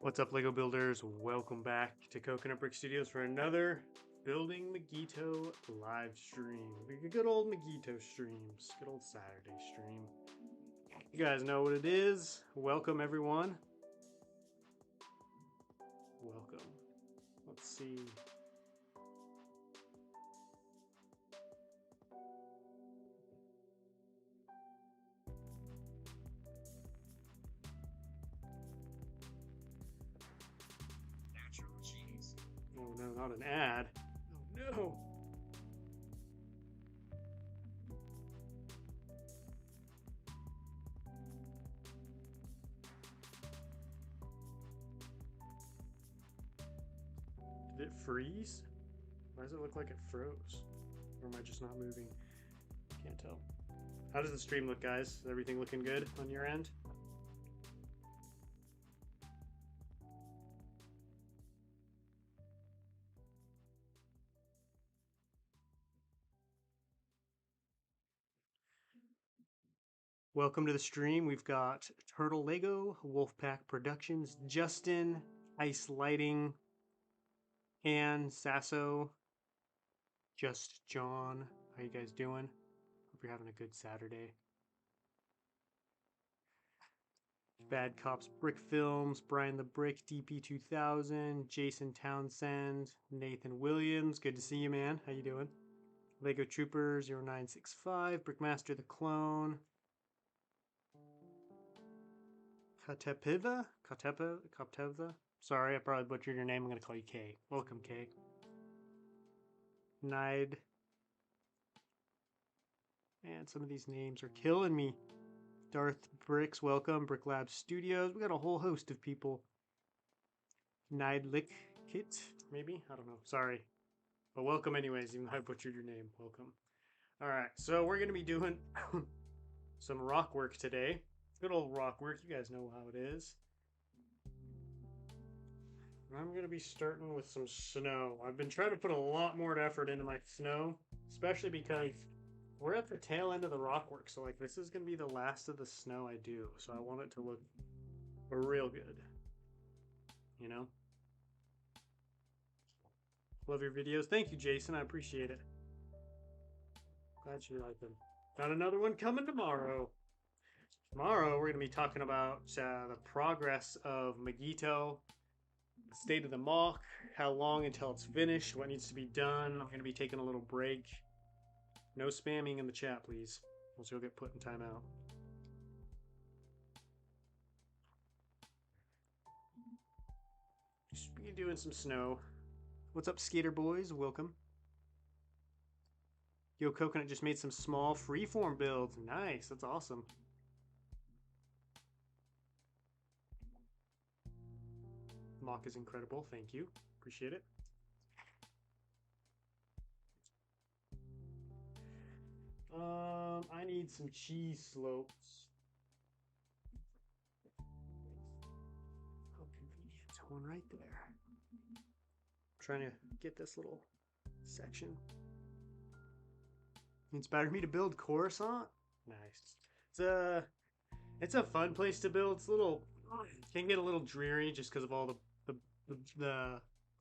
What's up, Lego builders? Welcome back to Coconut Brick Studios for another Building Mygeeto live stream. Good old Mygeeto streams. Good old Saturday stream. You guys know what it is. Welcome, everyone. Welcome. Let's see. Oh no, not an ad. Oh no. Did it freeze? Why does it look like it froze? Or am I just not moving? Can't tell. How does the stream look, guys? Is everything looking good on your end? Welcome to the stream. We've got Turtle Lego, Wolfpack Productions, Justin, Ice Lighting, Ann, Sasso, Just John. How you guys doing? Hope you're having a good Saturday. Bad Cops Brick Films, Brian the Brick, DP2000, Jason Townsend, Nathan Williams. Good to see you, man. How you doing? Lego Trooper 0965, Brickmaster the Clone. Katepeva? Katepeva? Sorry, I probably butchered your name. I'm going to call you Kay. Welcome, Kay. Nide. Man, some of these names are killing me. Darth Bricks, welcome. Brick Lab Studios. We got a whole host of people. Nide Lick Kit, maybe? I don't know. Sorry. But welcome anyways, even though I butchered your name. Welcome. Alright, so we're going to be doing some rock work today. Good old rock work. You guys know how it is. I'm going to be starting with some snow. I've been trying to put a lot more effort into my snow, especially because we're at the tail end of the rock work. So like this is going to be the last of the snow I do. So I want it to look real good. You know? Love your videos. Thank you, Jason. I appreciate it. Glad you like them. Got another one coming tomorrow. Tomorrow, we're going to be talking about the progress of Mygeeto, the state of the mock, how long until it's finished, what needs to be done. I'm going to be taking a little break. No spamming in the chat, please, else you'll get put in timeout. Just be doing some snow. What's up, skater boys? Welcome. Yo, Coconut just made some small freeform builds. Nice, that's awesome. Mock is incredible. Thank you. Appreciate it. I need some cheese slopes. How convenient. One right there. I'm trying to get this little section. Inspired me to build Coruscant. Nice. It's a fun place to build. It's a little, can get a little dreary just because of all the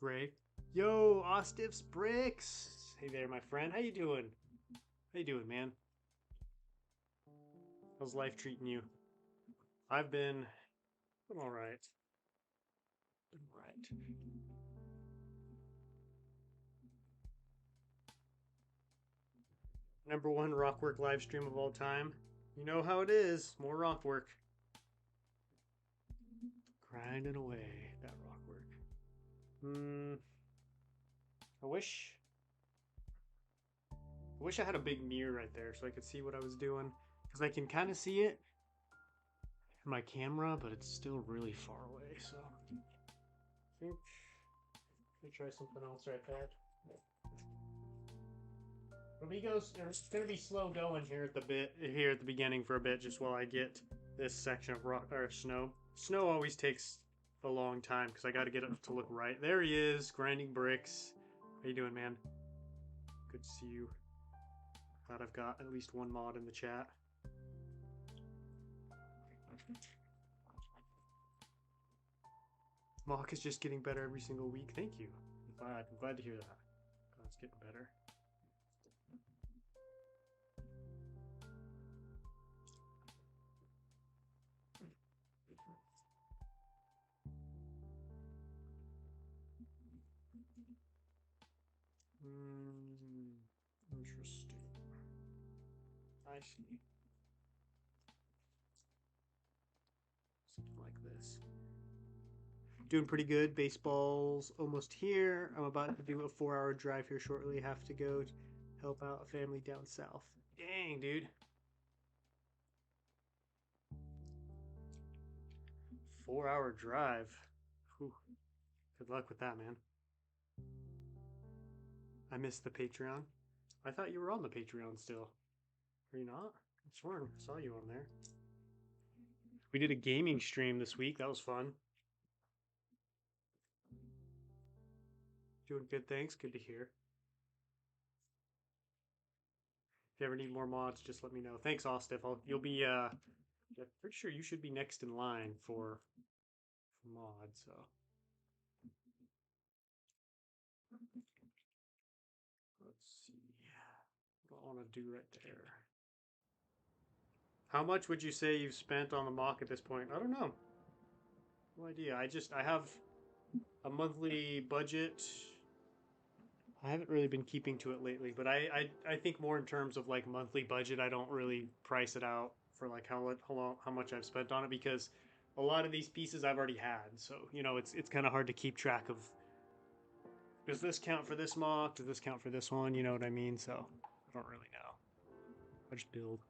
gray. Yo, Ostif's Bricks. Hey there, my friend. How you doing? How you doing, man? How's life treating you? I'm all right. Been all right. #1 rock work live stream of all time. You know how it is. More rock work. Grinding away that rock work. I wish I had a big mirror right there so I could see what I was doing. Because I can kind of see it in my camera, but it's still really far away. So I think let me try something else right there. It's gonna be slow going here at the beginning for a bit, just while I get this section of rock or snow. Snow always takes a long time because I got to get it to look right. There he is, grinding bricks. How you doing, man? Good to see you. Glad I've got at least one mod in the chat. Mock is just getting better every single week. Thank you. I'm glad to hear that. Glad it's getting better. Interesting. I see. Something like this. Doing pretty good. Baseball's almost here. I'm about to do a 4-hour drive here shortly. Have to go help out a family down south. Dang, dude. 4-hour drive. Whew. Good luck with that, man. I missed the Patreon. I thought you were on the Patreon still. Are you not? I swear I saw you on there. We did a gaming stream this week. That was fun. Doing good, thanks. Good to hear. If you ever need more mods, just let me know. Thanks, Austif. You'll be pretty sure you should be next in line for mods. So let's see. What I want to do right there. How much would you say you've spent on the mock at this point? I don't know. No idea. I have a monthly budget. I haven't really been keeping to it lately, but I think more in terms of like monthly budget. I don't really price it out for like how much I've spent on it, because a lot of these pieces I've already had. So it's kind of hard to keep track of. Does this count for this mock? Does this count for this one? You know what I mean? So I don't really know. I just build.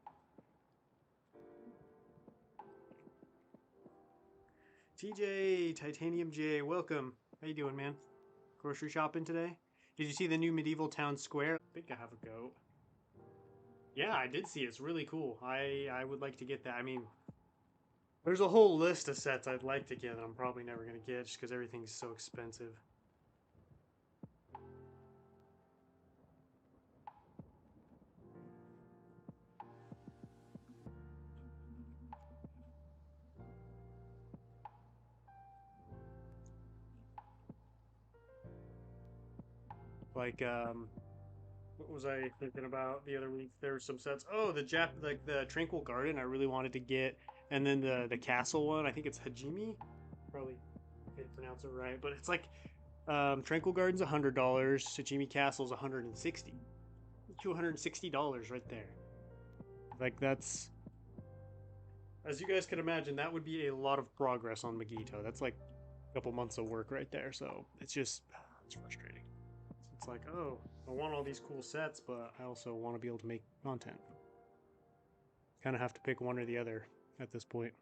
TJ Titanium J, welcome. How you doing, man? Grocery shopping today? Did you see the new medieval town square? I think I have a goat. Yeah, I did see it. It's really cool. I would like to get that. I mean, there's a whole list of sets I'd like to get that I'm probably never going to get just because everything's so expensive. Like, what was I thinking about the other week? There were some sets. Oh, like the Tranquil Garden I really wanted to get. And then the castle one, I think it's Hajime. Probably can't pronounce it right, but it's like Tranquil Garden's $100, Hajime Castle's $160. $260 right there. Like that's, as you guys can imagine, that would be a lot of progress on Mygeeto. That's like a couple months of work right there. So it's frustrating. It's like, oh, I want all these cool sets, but I also want to be able to make content. Kind of have to pick one or the other at this point.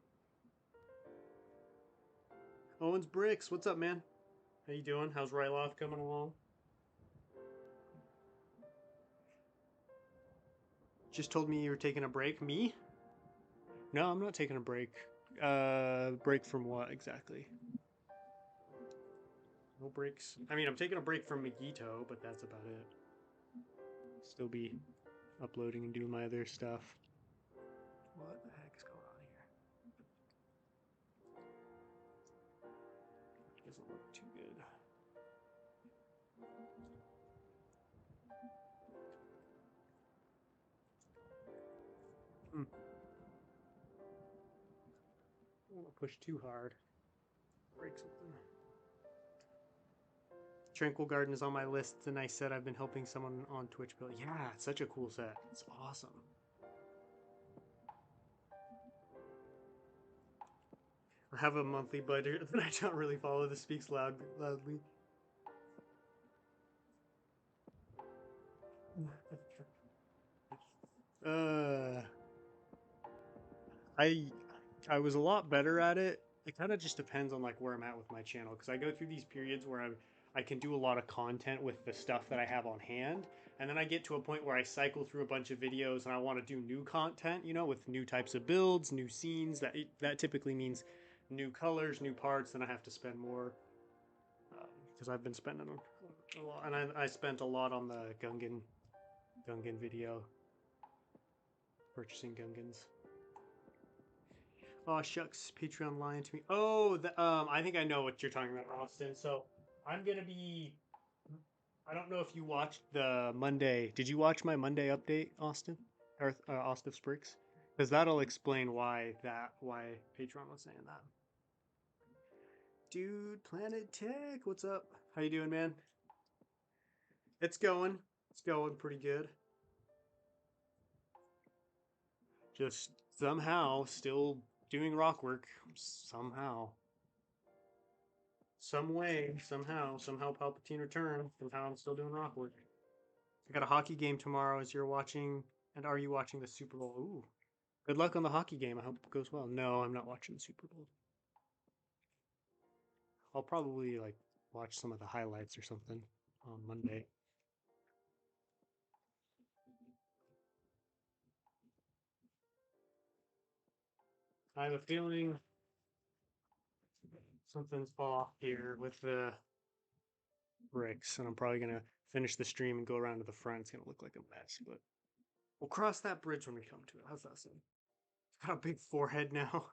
Owens Bricks, what's up, man? How you doing? How's Ryloth coming along? Just told me you were taking a break. Me? No, I'm not taking a break. Break from what exactly? No breaks. I mean, I'm taking a break from Mygeeto, but that's about it. Still be uploading and doing my other stuff. What the heck is going on here? Doesn't look too good. I don't want to push too hard. Break something. Tranquil Garden is on my list. It's a nice set. I've been helping someone on Twitch build. Yeah, it's such a cool set. It's awesome. I have a monthly budget that I don't really follow. This speaks loudly. I I was a lot better at it. It kind of just depends on like where I'm at with my channel, because I go through these periods where I can do a lot of content with the stuff that I have on hand, and then I get to a point where I cycle through a bunch of videos and I want to do new content, with new types of builds, new scenes. That typically means new colors, new parts, and I have to spend more, because I've been spending a lot, and I spent a lot on the Gungan video, purchasing Gungans. Oh shucks, Patreon lying to me. Oh, I think I know what you're talking about, Austin. So I'm gonna be. I don't know if you watched the Monday. Did you watch my Monday update, Austin? Or Austin Spriggs? Because that'll explain why Patreon was saying that. Dude, Planet Tech, what's up? How you doing, man? It's going. It's going pretty good. Just somehow still doing rock work. Somehow. Some way, somehow Palpatine returned. Somehow I'm still doing rock work. I got a hockey game tomorrow as you're watching. And are you watching the Super Bowl? Ooh. Good luck on the hockey game. I hope it goes well. No, I'm not watching the Super Bowl. I'll probably like watch some of the highlights or something on Monday. I have a feeling something's off here with the bricks, and I'm probably gonna finish the stream and go around to the front. It's gonna look like a mess, but we'll cross that bridge when we come to it. How's that sound? Got a big forehead now.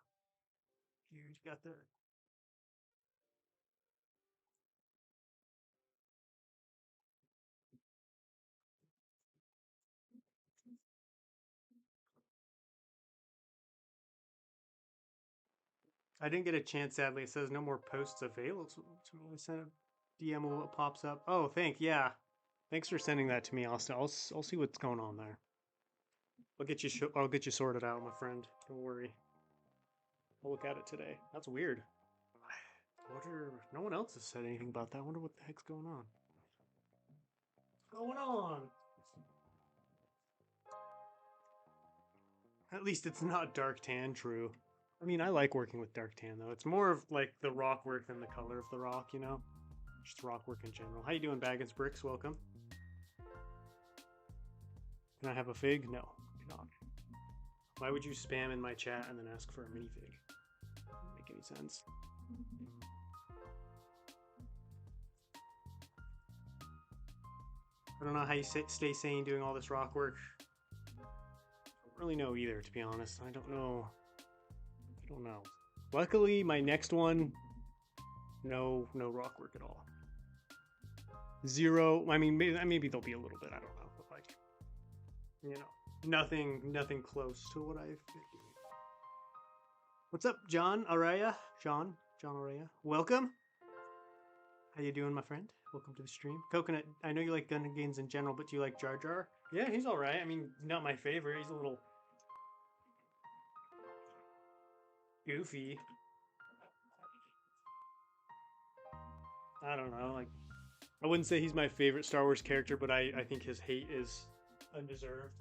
You got the. I didn't get a chance, sadly. It says no more posts available. So I sent a DM of what pops up. Oh, yeah. Thanks for sending that to me, Austin. I'll see what's going on there. I'll get you sorted out, my friend. Don't worry. I'll look at it today. That's weird. No one else has said anything about that. I wonder what the heck's going on. What's going on? At least it's not dark tan, true. I mean, I like working with dark tan though. It's more of like the rock work than the color of the rock, you know? Just rock work in general. How you doing, Baggins Bricks? Welcome. Can I have a fig? No, not. Why would you spam in my chat and then ask for a minifig? Doesn't make any sense. I don't know how you stay sane doing all this rock work. I don't really know either, to be honest. I don't know. Luckily, my next one, no rock work at all. Zero. I mean, maybe there'll be a little bit. I don't know, but like, you know, nothing close to what I've been doing. What's up, John Araya? John Araya. Welcome. How you doing, my friend? Welcome to the stream. Coconut, I know you like gun games in general, but do you like Jar Jar? Yeah, he's all right. I mean, not my favorite. He's a little goofy. I don't know. Like, I wouldn't say he's my favorite Star Wars character, but I think his hate is undeserved.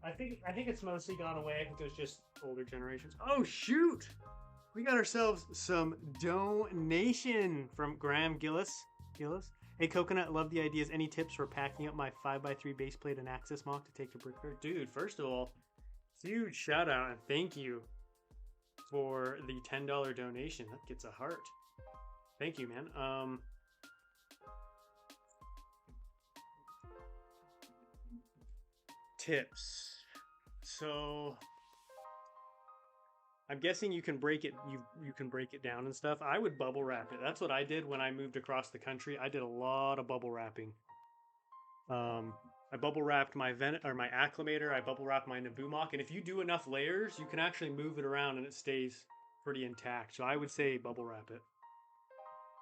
I think it's mostly gone away. I think it was just older generations. Oh shoot! We got ourselves some donation from Graham Gillis. Hey Coconut, love the ideas. Any tips for packing up my 5x3 base plate and Axis mock to take to Brickyard? Dude, first of all, huge shout out and thank you for the $10 donation. That gets a heart. Thank you, man. Tips. So I'm guessing you can break it. You can break it down and stuff. I would bubble wrap it. That's what I did when I moved across the country. I did a lot of bubble wrapping. I bubble wrapped my my acclimator. I bubble wrapped my Naboo mock. And if you do enough layers, you can actually move it around and it stays pretty intact. So I would say bubble wrap it.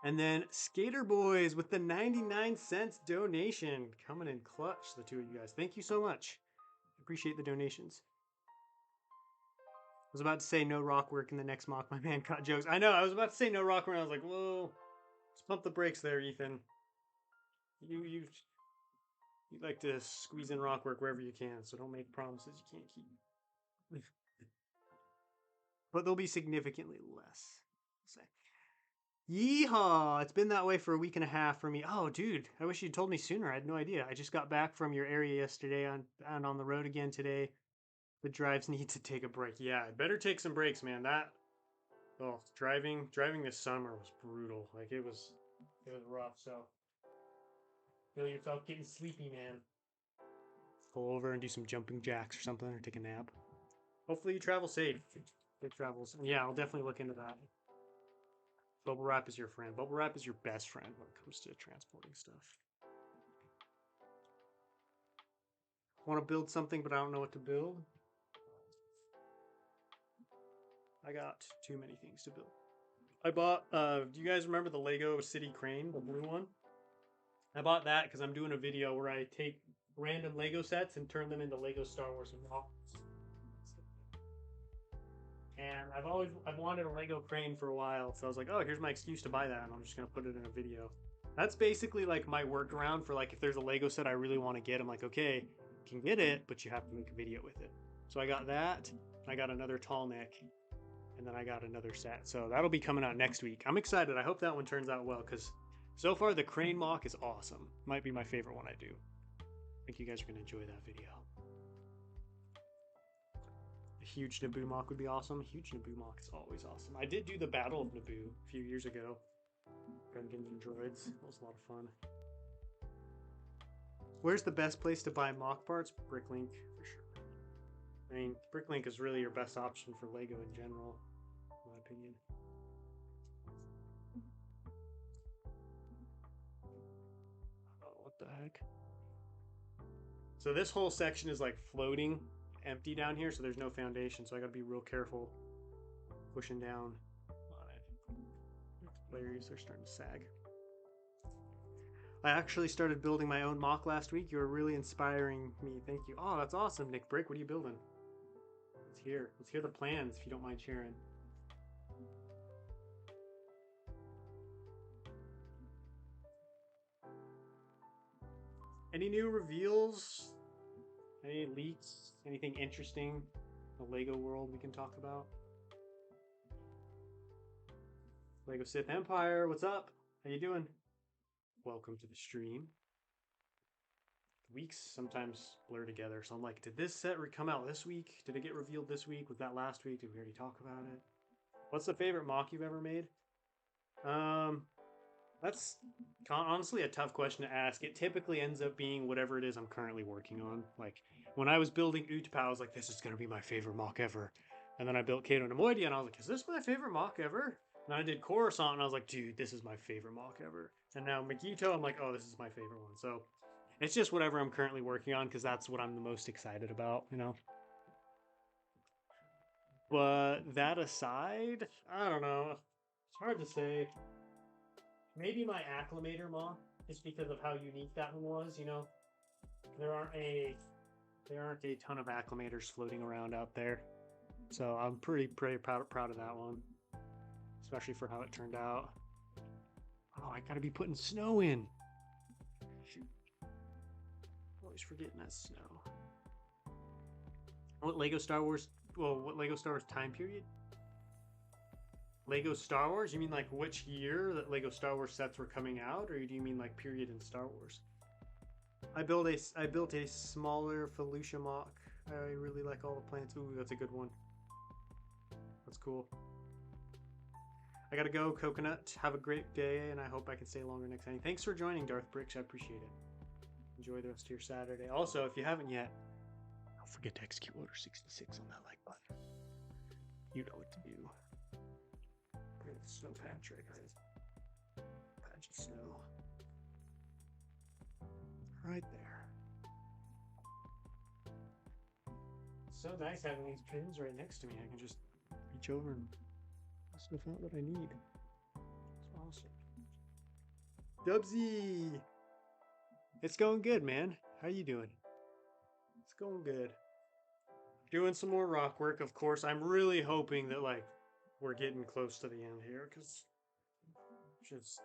And then Skater Boys with the 99 cents donation coming in clutch. The two of you guys, thank you so much. Appreciate the donations. I was about to say no rock work in the next mock. My man caught jokes. I know. I was about to say no rock work. I was like, whoa, let's pump the brakes there, Ethan. You like to squeeze in rock work wherever you can, so don't make promises you can't keep. But they'll be significantly less. I'll say. Yeehaw! It's been that way for a week and a half for me. Oh, dude, I wish you'd told me sooner. I had no idea. I just got back from your area yesterday and on the road again today. The drives need to take a break. Yeah, I better take some breaks, man. Driving this summer was brutal. Like it was rough. So feel yourself getting sleepy, man. Pull over and do some jumping jacks or something, or take a nap. Hopefully you travel safe. Safe travels. And yeah, I'll definitely look into that. Bubble wrap is your friend. Bubble wrap is your best friend when it comes to transporting stuff. Want to build something, but I don't know what to build. I got too many things to build. I bought, do you guys remember the Lego City Crane, the blue one? I bought that because I'm doing a video where I take random Lego sets and turn them into Lego Star Wars and all. And I've wanted a Lego crane for a while, so I was like, oh, here's my excuse to buy that, and I'm just gonna put it in a video. That's basically like my workaround for like if there's a Lego set I really want to get, I'm like, okay, you can get it, but you have to make a video with it. So I got that, I got another tall neck, and then I got another set. So that'll be coming out next week. I'm excited. I hope that one turns out well because so far the crane mock is awesome. Might be my favorite one I do. I think you guys are gonna enjoy that video. A huge Naboo mock would be awesome. Huge Naboo mock is always awesome. I did do the Battle of Naboo a few years ago. Gungans and droids. That was a lot of fun. Where's the best place to buy mock parts? Bricklink, for sure. I mean, Bricklink is really your best option for Lego in general, in my opinion. Oh, what the heck? So this whole section is like floating empty down here, so there's no foundation, so I gotta be real careful pushing down on it. Layers are starting to sag. I actually started building my own mock last week. You were really inspiring me. Thank you. Oh, that's awesome, Nick Brick. What are you building? Let's hear. Let's hear the plans if you don't mind sharing. Any new reveals? Any leaks? Anything interesting? The Lego world we can talk about? Lego Sith Empire, what's up? How you doing? Welcome to the stream. Weeks sometimes blur together, so I'm like, did this set come out this week? Did it get revealed this week? Was that last week? Did we already talk about it? What's the favorite mock you've ever made? That's honestly a tough question to ask. It typically ends up being whatever it is I'm currently working on. Like when I was building Utapau, I was like, this is gonna be my favorite mock ever. And then I built Kato Nemoidia, and I was like, is this my favorite mock ever? And I did Coruscant, and I was like, dude, this is my favorite mock ever. And now Mygeeto, I'm like, oh, this is my favorite one. So it's just whatever I'm currently working on because that's what I'm the most excited about, you know? But that aside, I don't know. It's hard to say. Maybe my Acclimator mock, just because of how unique that one was, you know? There aren't a ton of Acclimators floating around out there. So I'm pretty proud of that one. Especially for how it turned out. Oh, I gotta be putting snow in. Shoot. Always forgetting that snow. What Lego Star Wars time period? Lego Star Wars? You mean like which year that Lego Star Wars sets were coming out, or do you mean like period in Star Wars? I built a smaller Felucia mock. I really like all the plants. Ooh, that's a good one. That's cool. I gotta go, Coconut. Have a great day, and I hope I can stay longer next time. Thanks for joining, Darth Bricks. I appreciate it. Enjoy the rest of your Saturday. Also, if you haven't yet, don't forget to execute Order 66 on that like button. You know what to do. Snow patch right here. Patch of snow. Right there. So nice having these pins right next to me. I can just reach over and stuff out that I need. It's awesome. Dubsy! It's going good, man. How you doing? It's going good. Doing some more rock work, of course. I'm really hoping that, like, we're getting close to the end here, because I'm just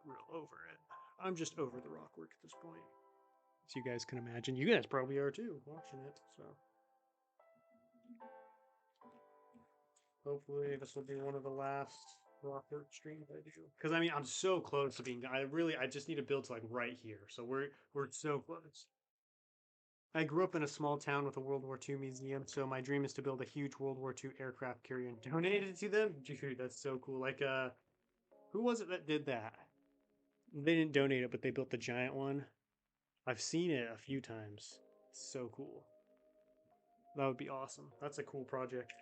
real over it. I'm just over the rock work at this point. As you guys can imagine. You guys probably are too, watching it, so. Hopefully this will be one of the last rock work streams I do. Because, I mean, I'm so close to being done. I just need to build to, like, right here. So we're so close. I grew up in a small town with a World War II museum, so my dream is to build a huge World War II aircraft carrier and donate it to them. Dude, that's so cool. Like, who was it that did that? They didn't donate it, but they built the giant one. I've seen it a few times. It's so cool. That would be awesome. That's a cool project.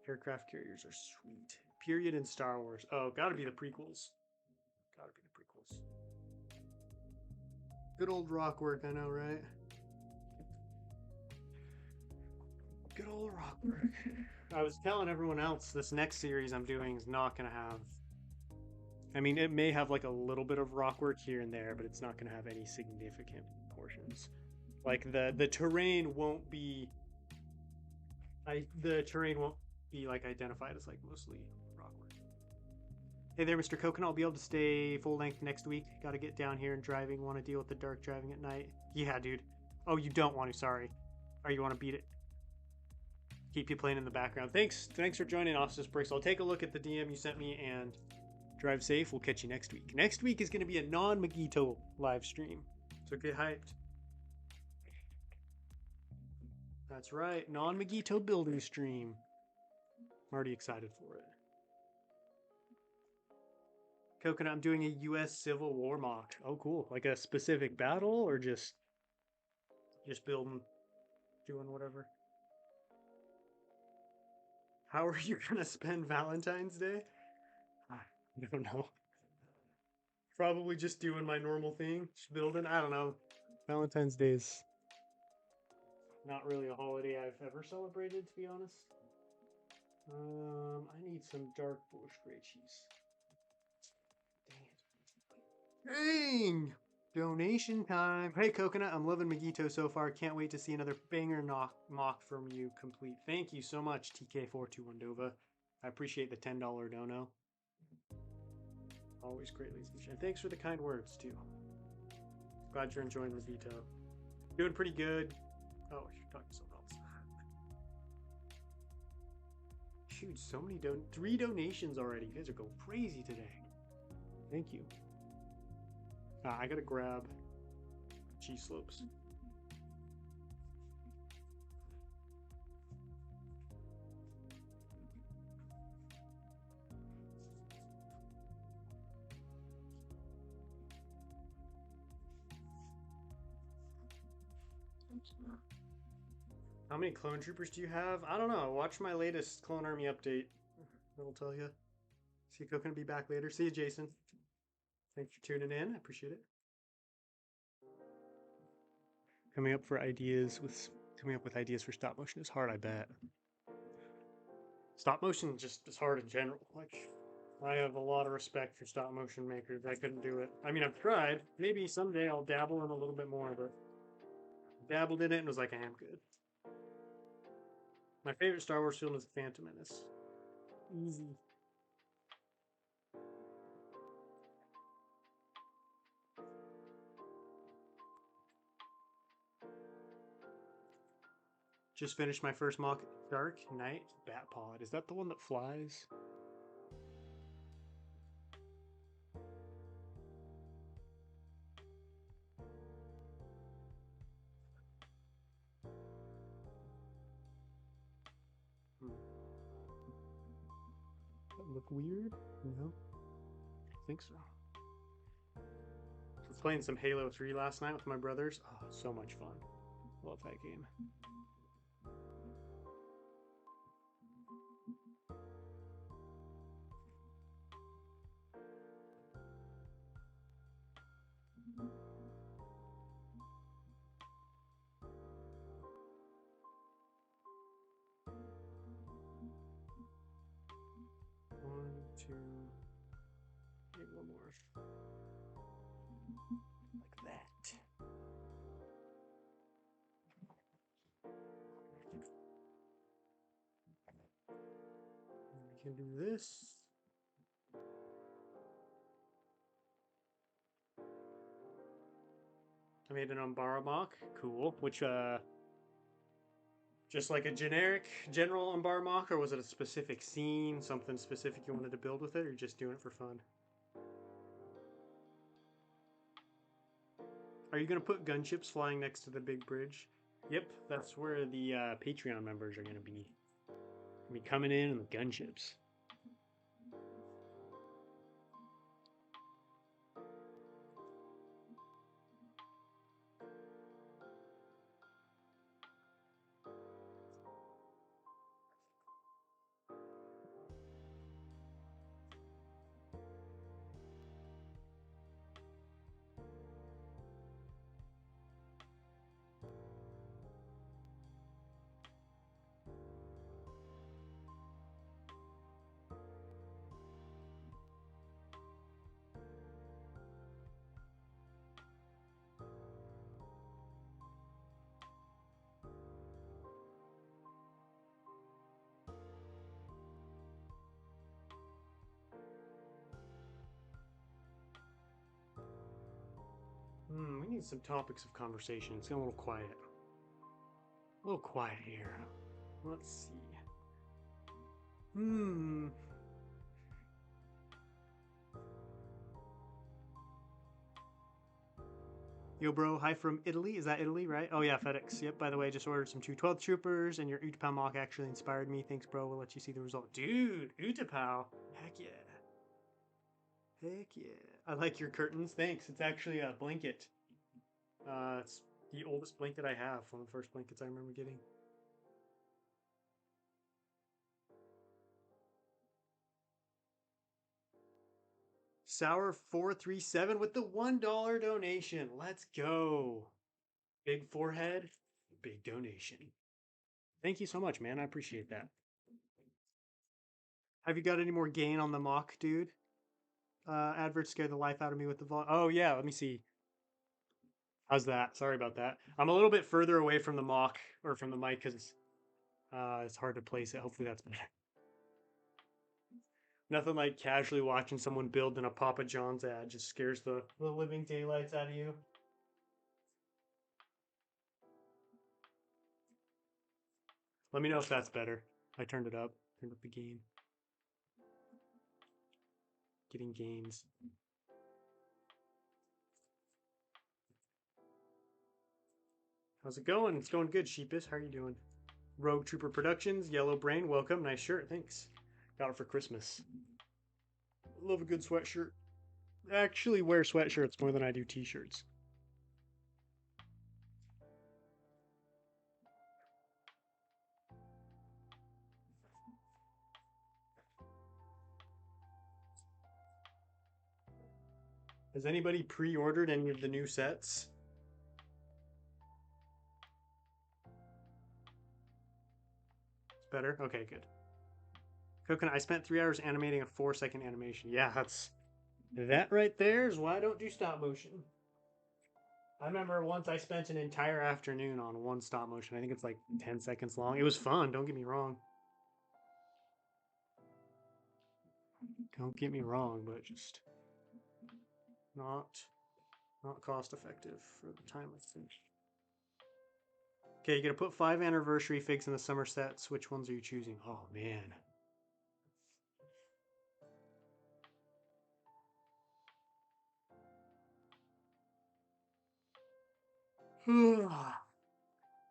Aircraft carriers are sweet. Period in Star Wars. Oh, gotta be the prequels. Gotta be the prequels. Good old rock work, I know, right? Good old rock work. I was telling everyone else this next series I'm doing is not gonna have. I mean, it may have like a little bit of rock work here and there, but it's not gonna have any significant portions. Like the terrain won't be. The terrain won't be like identified as like mostly rock work. Hey there, Mr. Coconut. I'll be able to stay full length next week. Got to get down here and driving. Want to deal with the dark driving at night? Yeah, dude. Oh, you don't want to. Sorry. Or you want to beat it? Keep you playing in the background. Thanks for joining, Officer Bricks. I'll take a look at the DM you sent me and drive safe. We'll catch you next week. Next week is going to be a non-Mygeeto live stream, so get hyped. That's right, non-Mygeeto building stream. I'm already excited for it. Coconut, I'm doing a U.S. Civil War mock. Oh, cool. Like a specific battle or just building, doing whatever? How are you going to spend Valentine's Day? I don't know. Probably just doing my normal thing. Just building. I don't know. Valentine's Day is not really a holiday I've ever celebrated, to be honest. I need some dark bush gray cheese. Dang! Donation time. Hey, Coconut, I'm loving Mygeeto so far. Can't wait to see another banger mock from you complete. Thank you so much, TK421 Dova. I appreciate the $10 dono. Always greatly appreciated. Thanks for the kind words, too. Glad you're enjoying Mygeeto. Doing pretty good. Oh, you're talking to someone else. Shoot, so many 3 donations already. You guys are going crazy today. Thank you. I gotta grab cheese slopes. How many clone troopers do you have? I don't know. Watch my latest Clone Army update. That'll tell you. See you, Coconut. Be back later. See you, Jason. Thanks for tuning in. I appreciate it. Coming up with ideas for stop motion is hard, I bet. Stop motion just is hard in general. Like, I have a lot of respect for stop motion makers. I couldn't do it. I mean, I've tried. Maybe someday I'll dabble in a little bit more, but dabbled in it and was like, I am good. My favorite Star Wars film is The Phantom Menace. Easy. Just finished my first mock. Dark Knight Batpod. Is that the one that flies? That look weird? No. I think so. I was playing some Halo 3 last night with my brothers. Oh, so much fun. Love that game. Maybe one more. Like that. We can do this. I made an Umbara mock. Cool. Which, just like a general Umbara mock, or was it a specific scene, something specific you wanted to build with it, or just doing it for fun? Are you going to put gunships flying next to the big bridge? Yep, that's where the Patreon members are going to be. Coming in with gunships. need some topics of conversation. It's getting a little quiet. A little quiet here. Let's see. Yo, bro. Hi from Italy. Is that Italy, right? Oh, yeah, FedEx. Yep, by the way, just ordered some 212 troopers, and your Utapau mock actually inspired me. Thanks, bro. We'll let you see the result. Dude, Utapau. Heck yeah. Heck yeah. I like your curtains. Thanks. It's actually a blanket. It's the oldest blanket I have. One of the first blankets I remember getting. Sour 437 with the $1 donation. Let's go. Big forehead, big donation. Thank you so much, man. I appreciate that. Have you got any more gain on the mock, dude? Adverts scared the life out of me with the vol. Oh, yeah. Let me see. How's that? Sorry about that. I'm a little bit further away from the mock or from the mic because it's hard to place it. Hopefully that's better. Nothing like casually watching someone build in a Papa John's ad just scares the living daylights out of you. Let me know if that's better. I turned it up. Turned up the gain. Getting gains. How's it going? It's going good, Sheepus. How are you doing? Rogue Trooper Productions, Yellow Brain, welcome. Nice shirt, thanks. Got it for Christmas. Love a good sweatshirt. I actually wear sweatshirts more than I do t-shirts. Has anybody pre-ordered any of the new sets? It's better? Okay, good. Coconut, I spent 3 hours animating a 4-second animation. Yeah, that right there is why I don't do stop motion. I remember once I spent an entire afternoon on one stop motion. I think it's like 10 seconds long. It was fun, don't get me wrong. Don't get me wrong, but just not cost effective for the time I finished. Okay, you gotta put 5 anniversary figs in the summer sets. Which ones are you choosing? Oh man.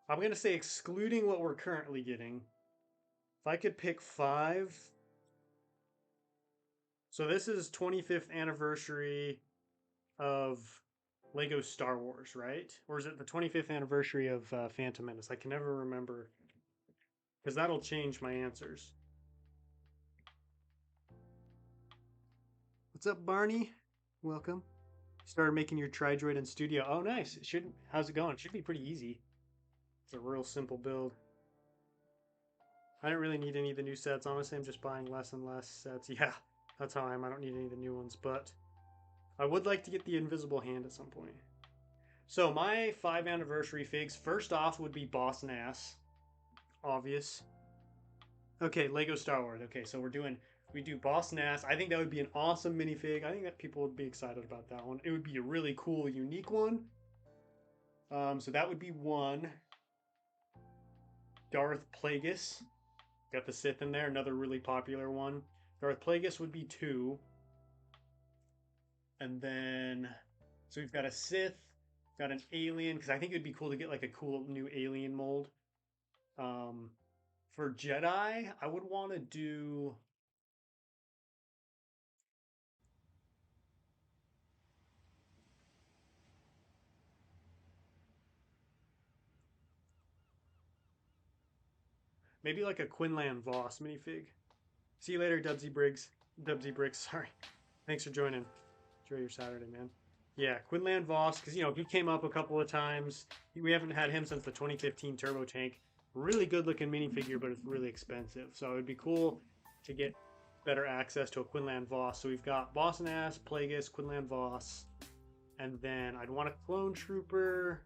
I'm gonna say excluding what we're currently getting. If I could pick 5. So this is 25th anniversary of Lego Star Wars, right? Or is it the 25th anniversary of Phantom Menace? I can never remember. Because that'll change my answers. What's up, Barney? Welcome. Started making your Tri-Droid in studio. Oh, nice. It should. How's it going? It should be pretty easy. It's a real simple build. I don't really need any of the new sets. Honestly, I'm just buying less and less sets. Yeah, that's how I am. I don't need any of the new ones, but I would like to get the invisible hand at some point. So my 5 anniversary figs, first off, would be Boss Nass. Obvious. Okay, Lego Star Wars. Okay, so we do Boss Nass. I think that would be an awesome minifig. I think that people would be excited about that one. It would be a really cool, unique one. So that would be 1. Darth Plagueis. Got the Sith in there, another really popular one. Darth Plagueis would be 2. And then, so we've got a Sith, got an alien, because I think it would be cool to get like a cool new alien mold. For Jedi, I would want to do... maybe like a Quinlan Voss minifig. See you later, Dubsy Briggs. Dubsy Briggs, sorry. Thanks for joining. Enjoy your Saturday, man. Yeah, Quinlan Voss, because, he came up a couple of times. We haven't had him since the 2015 Turbo Tank. Really good-looking minifigure, but it's really expensive. So it would be cool to get better access to a Quinlan Voss. So we've got Boss Nass, Plagueis, Quinlan Voss, and then I'd want a Clone Trooper.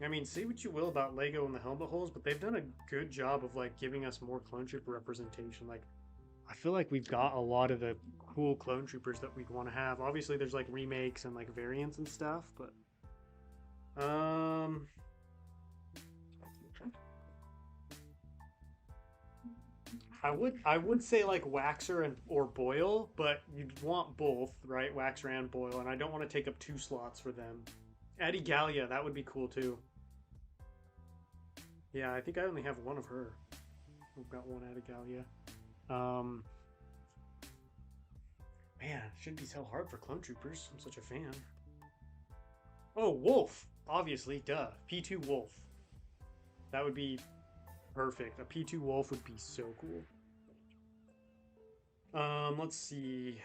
I mean, say what you will about Lego and the helmet holes, but they've done a good job of, like, giving us more Clone Trooper representation. Like, I feel like we've got a lot of the cool clone troopers that we'd want to have. Obviously, there's like remakes and like variants and stuff, but I would say like Waxer and or Boyle, but you'd want both, right? Waxer and Boyle, and I don't want to take up 2 slots for them. Addie Gallia, that would be cool too. Yeah, I think I only have one of her. I've got one Addie Gallia. Man, it shouldn't be so hard for clone troopers. I'm such a fan. Oh, Wolf! Obviously, duh. P2 Wolf. That would be perfect. A P2 Wolf would be so cool. Let's see.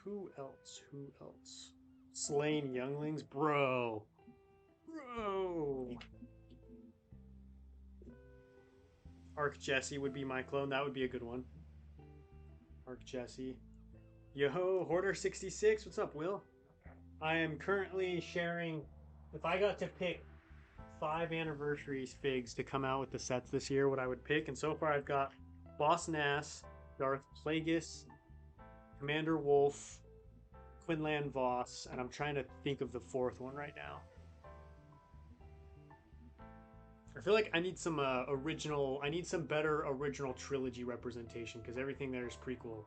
Who else? Who else? Slain Younglings? Bro. Bro. Arc Jesse would be my clone. That would be a good one. Arc Jesse. Yo, Hoarder66. What's up, Will? I am currently sharing. If I got to pick 5 anniversary figs to come out with the sets this year, what I would pick, and so far I've got Boss Nass, Darth Plagueis, Commander Wolf, Quinlan Voss, and I'm trying to think of the 4th one right now. I feel like I need some original. I need some better original trilogy representation because everything there is prequel.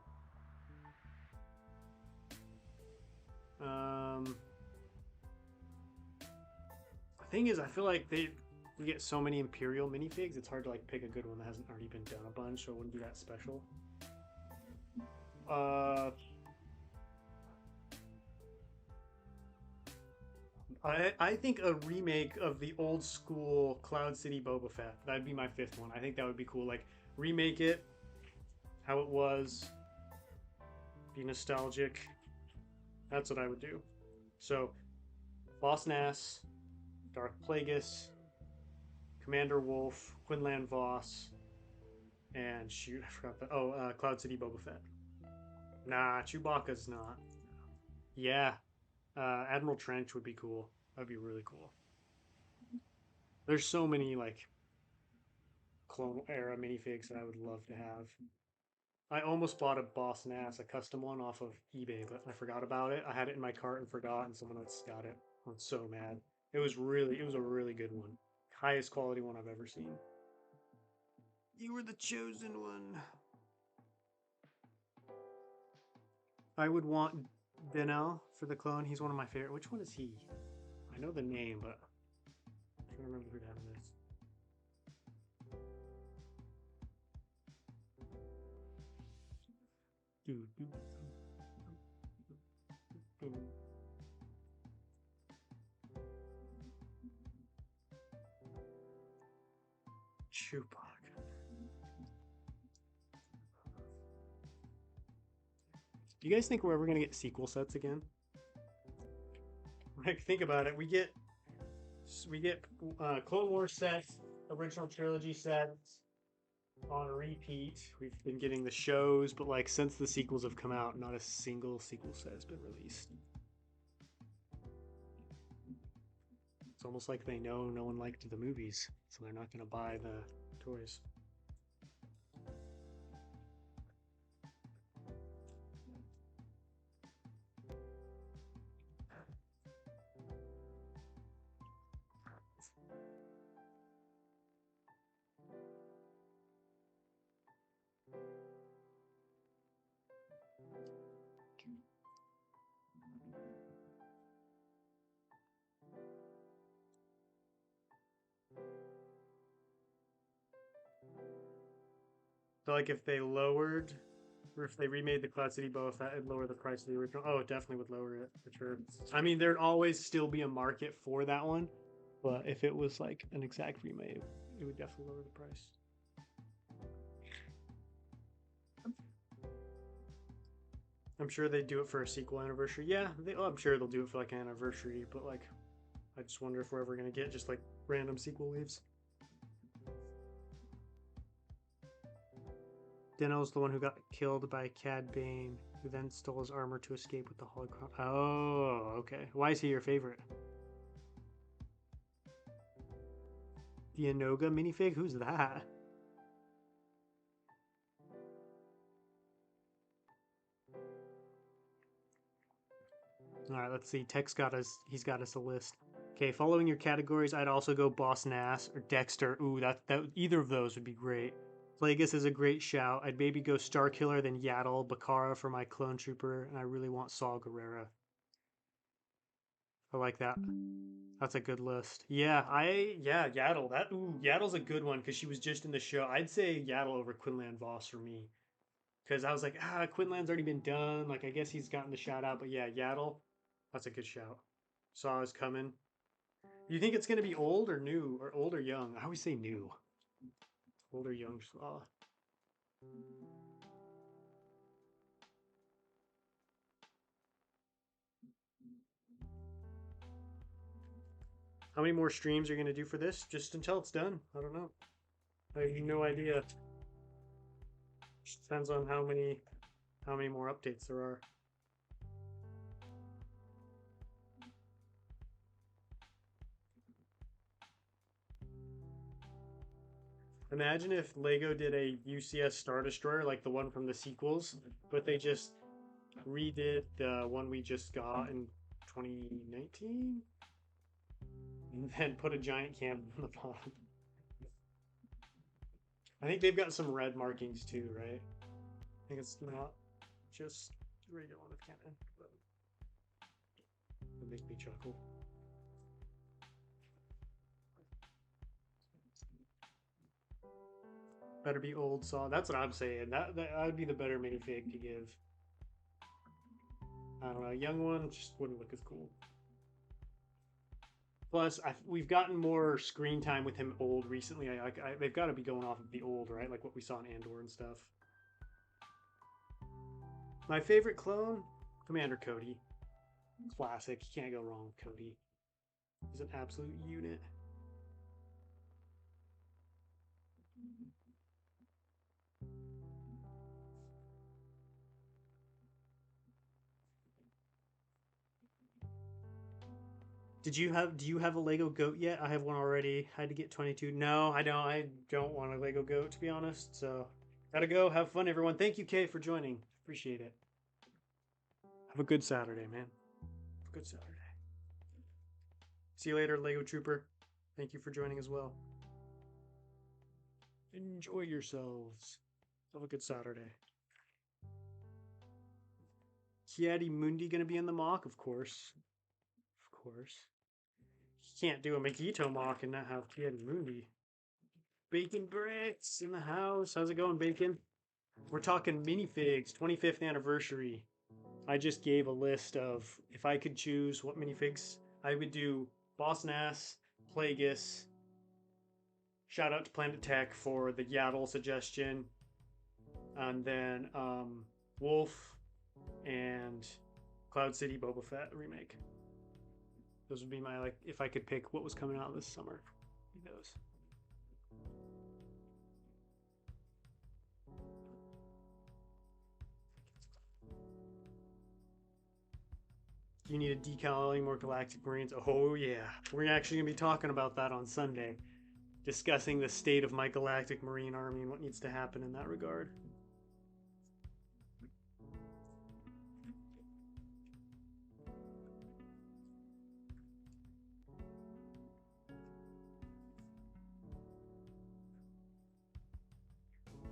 The thing is, I feel like we get so many Imperial minifigs. It's hard to like pick a good one that hasn't already been done a bunch, so it wouldn't be that special. I think a remake of the old school Cloud City Boba Fett. That'd be my 5th one. I think that would be cool. Like remake it how it was. Be nostalgic. That's what I would do. So, Boss Nass, Darth Plagueis, Commander Wolf, Quinlan Voss, and shoot, I forgot that. Oh, Cloud City Boba Fett. Nah, Chewbacca's not. Yeah, Admiral Trench would be cool. That'd be really cool. There's so many like Clone Era minifigs that I would love to have. I almost bought a Boss Nass, a custom one off of eBay, but I forgot about it. I had it in my cart and forgot, and someone else got it. I'm so mad. It was a really good one. Highest quality one I've ever seen. You were the chosen one. I would want Denel for the clone. He's one of my favorite. Which one is he? I know the name, but I can't remember who that is. Chewbacca. Do you guys think we're ever gonna get sequel sets again? Like, think about it. We get Clone Wars sets, original trilogy sets on repeat. We've been getting the shows, but like since the sequels have come out, not a single sequel set has been released. It's almost like they know no one liked the movies, so they're not gonna buy the toys. So like if they lowered, or if they remade the Cloud City Boba Fett, it'd lower the price of the original. Oh, it definitely would lower it for sure. I mean, there'd always still be a market for that one, but if it was like an exact remake, it would definitely lower the price. I'm sure they'd do it for a sequel anniversary. Yeah, I'm sure they'll do it for like an anniversary, but like, I just wonder if we're ever gonna get just like random sequel waves. Denno's the one who got killed by Cad Bane, who then stole his armor to escape with the holocron. Oh, okay. Why is he your favorite? The Inoga minifig? Who's that? All right, let's see. Tech's got us. He's got us a list. Okay, following your categories, I'd also go Boss Nass or Dexter. Ooh, that either of those would be great. Plagueis is a great shout. I'd maybe go Starkiller, then Yaddle, Bakara for my clone trooper, and I really want Saw Gerrera. I like that. That's a good list. Yeah, Yaddle. Yaddle's a good one because she was just in the show. I'd say Yaddle over Quinlan Voss for me. Because I was like, Quinlan's already been done. Like, I guess he's gotten the shout out. But yeah, Yaddle, that's a good shout. Saw is coming. You think it's going to be old or new? Or old or young? I always say new. Old or young Saw. How many more streams are you going to do for this? Just until it's done. I don't know. I have no idea. Just depends on how many more updates there are. Imagine if Lego did a UCS Star Destroyer like the one from the sequels, but they just redid the one we just got in 2019 and then put a giant cannon on the bottom. I think they've got some red markings too, right? I think it's not just regular one with cannon, but it makes me chuckle. Better be old Saw. That's what I'm saying. That would be the better minifig to give. I don't know. A young one just wouldn't look as cool. Plus, we've gotten more screen time with him old recently. They've got to be going off of the old, right? Like what we saw in Andor and stuff. My favorite clone, Commander Cody. Classic. You can't go wrong with Cody. He's an absolute unit. Do you have a Lego goat yet? I have one already. I had to get 22. No, I don't. I don't want a Lego goat to be honest. So, gotta go. Have fun, everyone. Thank you, Kay, for joining. Appreciate it. Have a good Saturday, man. Have a good Saturday. See you later, Lego Trooper. Thank you for joining as well. Enjoy yourselves. Have a good Saturday. Kiadi Mundi gonna be in the mock? Of course. Of course. You can't do a Mygeeto mock and not have Kiadi Mundi. Bacon Bricks in the house. How's it going, Bacon? We're talking minifigs, 25th anniversary. I just gave a list of if I could choose what minifigs I would do. Boss Nass, Plagueis. Shout out to Planet Tech for the Yaddle suggestion. And then Wolf and Cloud City Boba Fett remake. Those would be my, like, if I could pick what was coming out this summer. Those. You need a decal any more Galactic Marines? Oh yeah, we're actually gonna be talking about that on Sunday, discussing the state of my Galactic Marine army and what needs to happen in that regard.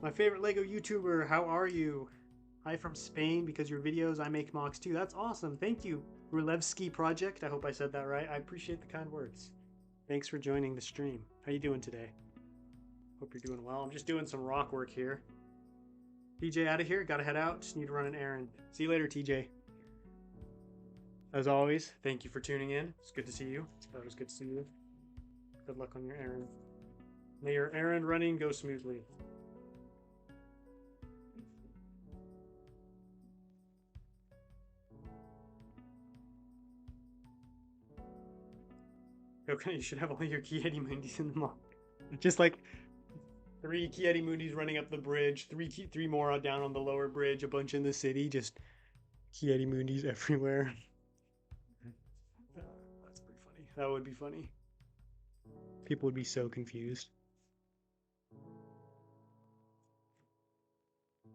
My favorite Lego YouTuber, how are you? Hi from Spain, because your videos I make mocks too. That's awesome. Thank you. Rulevsky Project. I hope I said that right. I appreciate the kind words. Thanks for joining the stream. How you doing today? Hope you're doing well. I'm just doing some rock work here. TJ out of here. Gotta head out. Just need to run an errand. See you later, TJ. As always, thank you for tuning in. It's good to see you. It was good to see you. Good luck on your errand. May your errand running go smoothly. Okay, you should have all your Kiedi Mundis in the mall. Just like 3 Kiedi Mundis running up the bridge, three more down on the lower bridge, a bunch in the city, just Kiedi Mundis everywhere. That's pretty funny. That would be funny. People would be so confused.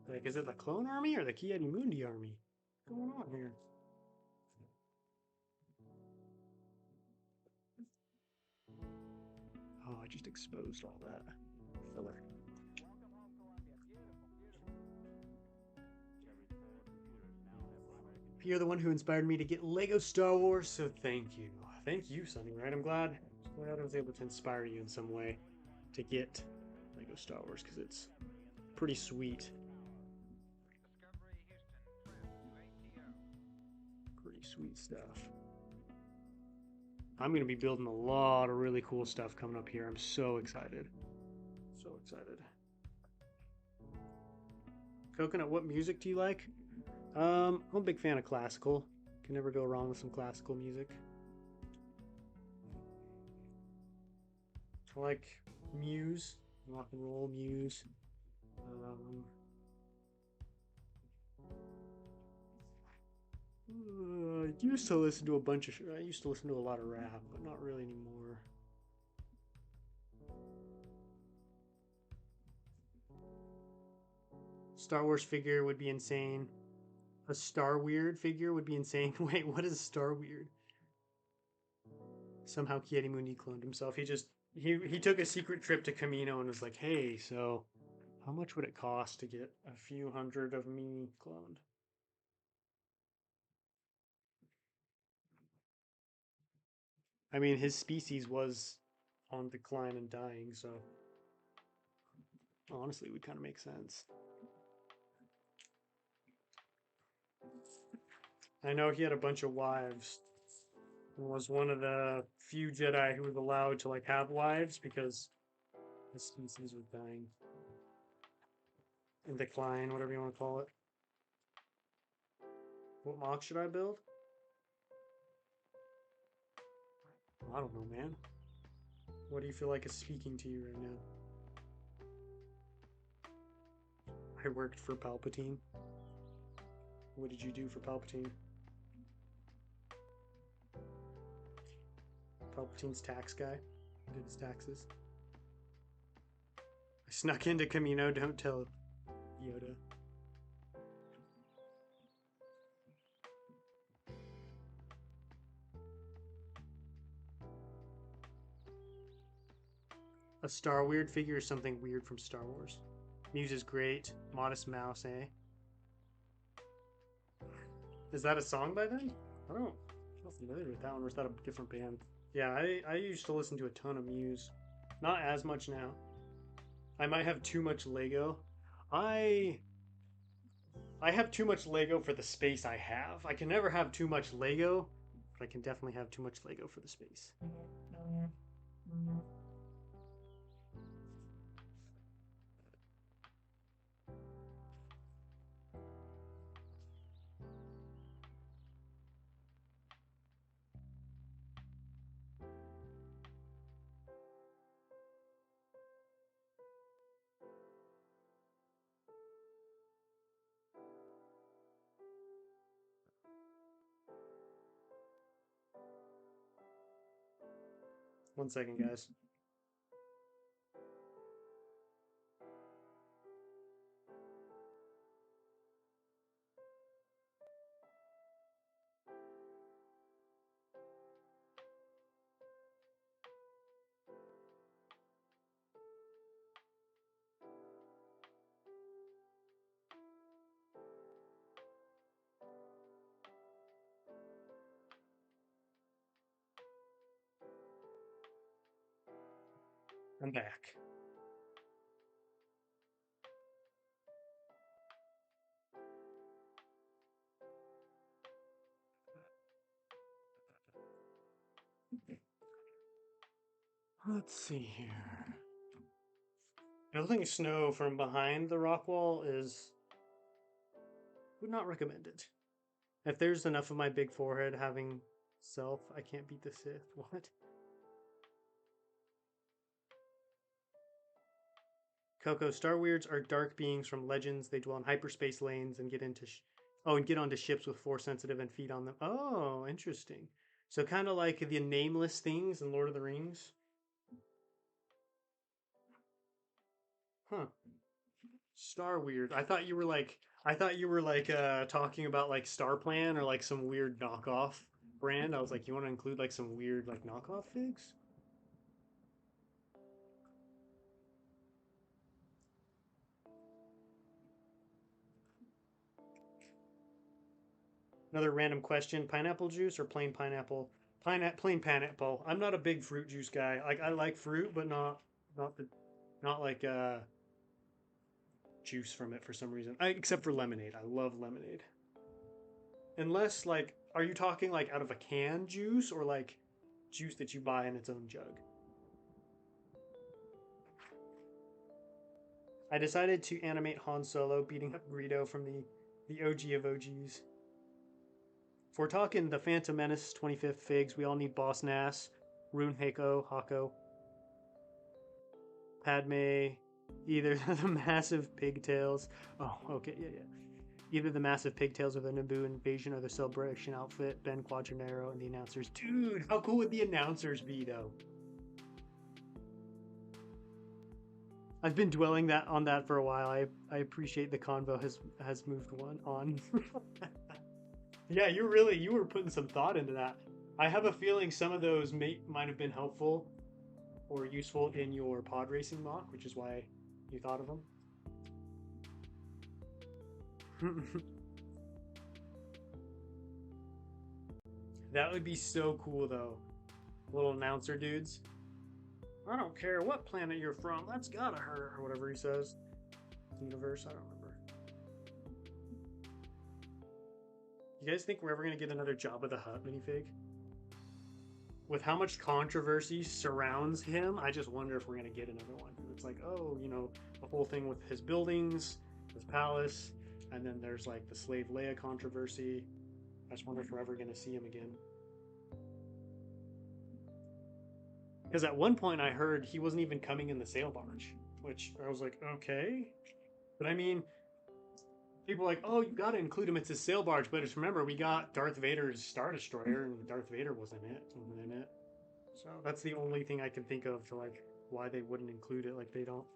Like, is it the Clone Army or the Ki-Adi-Mundi Army? What's going on here? Oh, I just exposed all that filler. You're the one who inspired me to get Lego Star Wars, so thank you. Thank you, Sonny, right? I'm glad I was able to inspire you in some way to get Lego Star Wars, because it's pretty sweet. Pretty sweet stuff. I'm going to be building a lot of really cool stuff coming up here. I'm so excited. So excited. Coconut, what music do you like? I'm a big fan of classical. Can never go wrong with some classical music. I like Muse, rock and roll Muse. I used to listen to a bunch of. I used to listen to a lot of rap, but not really anymore. Star Wars figure would be insane. A Star Weird figure would be insane. Wait, what is Star Weird? Somehow Ki-Adi-Mundi cloned himself. He took a secret trip to Kamino and was like, "Hey, so how much would it cost to get a few hundred of me cloned?" I mean, his species was on decline and dying, so honestly, it would kind of make sense. I know he had a bunch of wives. He was one of the few Jedi who was allowed to like have wives because his species was dying. In decline, whatever you want to call it. What mock should I build? I don't know, man. What do you feel like is speaking to you right now? I worked for Palpatine. What did you do for Palpatine? Palpatine's tax guy. Did his taxes. I snuck into Kamino, don't tell Yoda. A Star Weird figure is something weird from Star Wars. Muse is great. Modest Mouse, eh? Is that a song by them? I'm not familiar with that one, or is that a different band? Yeah, I used to listen to a ton of Muse. Not as much now. I might have too much Lego. I have too much Lego for the space I have. I can never have too much Lego, but I can definitely have too much Lego for the space. 1 second, guys. I'm back. Let's see here. Building snow from behind the rock wall is... would not recommend it. If there's enough of my big forehead having self, I can't beat the Sith. What? Coco, Star Weirds are dark beings from Legends. They dwell in hyperspace lanes and get into and get onto ships with force sensitive and feed on them. Oh, interesting. So kind of like the nameless things in Lord of the Rings. Huh. Star Weird. I thought you were like talking about like Star Plan or like some weird knockoff brand. I was like, you want to include like some weird like knockoff figs? Another random question: pineapple juice or plain pineapple? Plain pineapple. I'm not a big fruit juice guy. Like I like fruit, but not the not like juice from it for some reason. Except for lemonade. I love lemonade. Unless like, are you talking like out of a can juice or like juice that you buy in its own jug? I decided to animate Han Solo beating up Greedo from the OG of OGs. If we're talking the Phantom Menace 25th figs, we all need Boss Nass, Rune Hako, Padme, either the massive pigtails. Oh, okay, yeah. Either the massive pigtails of the Naboo invasion or the celebration outfit, Ben Quadranero, and the announcers. Dude, how cool would the announcers be, though? I've been dwelling on that for a while. I appreciate the convo has moved one on. Yeah, you were putting some thought into that. I have a feeling some of those might have been helpful or useful in your pod racing mock, which is why you thought of them. That would be so cool though. Little announcer dudes. I don't care what planet you're from. That's gotta hurt, or whatever he says. Universe, I don't remember. You guys think we're ever gonna get another Jabba the Hutt minifig? With how much controversy surrounds him, I just wonder if we're gonna get another one. It's like, oh, the whole thing with his buildings, his palace, and then there's like the slave Leia controversy. I just wonder if we're ever gonna see him again. Because at one point I heard he wasn't even coming in the sail barge, which I was like, okay. But I mean, people are like, oh, you got to include him. It's a sail barge. But just remember, we got Darth Vader's Star Destroyer, and Darth Vader wasn't in it. So that's the only thing I can think of to like why they wouldn't include it. Like they don't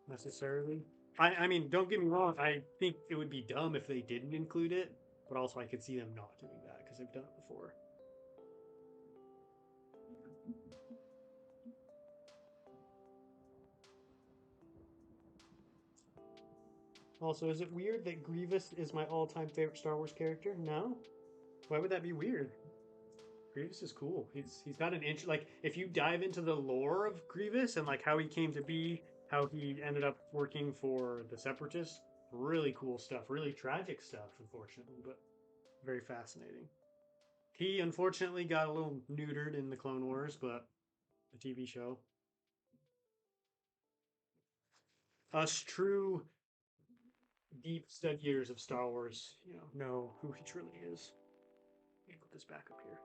necessarily. I mean, don't get me wrong. I think it would be dumb if they didn't include it, but also I could see them not doing that because they've done it before. Also, is it weird that Grievous is my all-time favorite Star Wars character? No. Why would that be weird? Grievous is cool. He's got an inch. Like if you dive into the lore of Grievous and like how he came to be, how he ended up working for the Separatists, really cool stuff. Really tragic stuff, unfortunately, but very fascinating. He unfortunately got a little neutered in the Clone Wars, but the TV show. Us true deep studiers of Star Wars, know who he truly is. Let me put this back up here.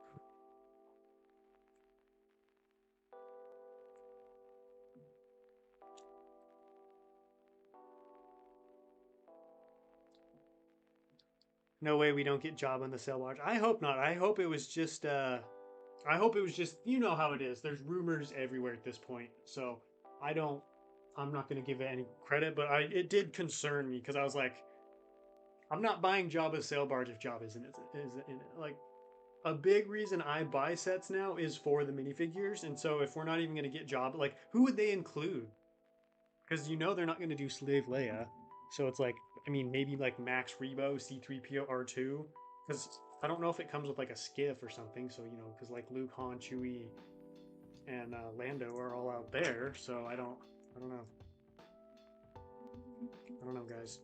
No way we don't get Jabba in the Cell Barge. I hope not. I hope it was just you know how it is. There's rumors everywhere at this point. So I'm not gonna give it any credit, but it did concern me because I was like, I'm not buying Jabba's sail barge if Jabba isn't in it. Like a big reason I buy sets now is for the minifigures, and so if we're not even gonna get Jabba, like who would they include? Because they're not gonna do Slave Leia, so it's like, I mean, maybe like Max Rebo, C-3PO, R2, because I don't know if it comes with like a skiff or something. So because like Luke, Han, Chewie, and Lando are all out there, so I don't know, guys.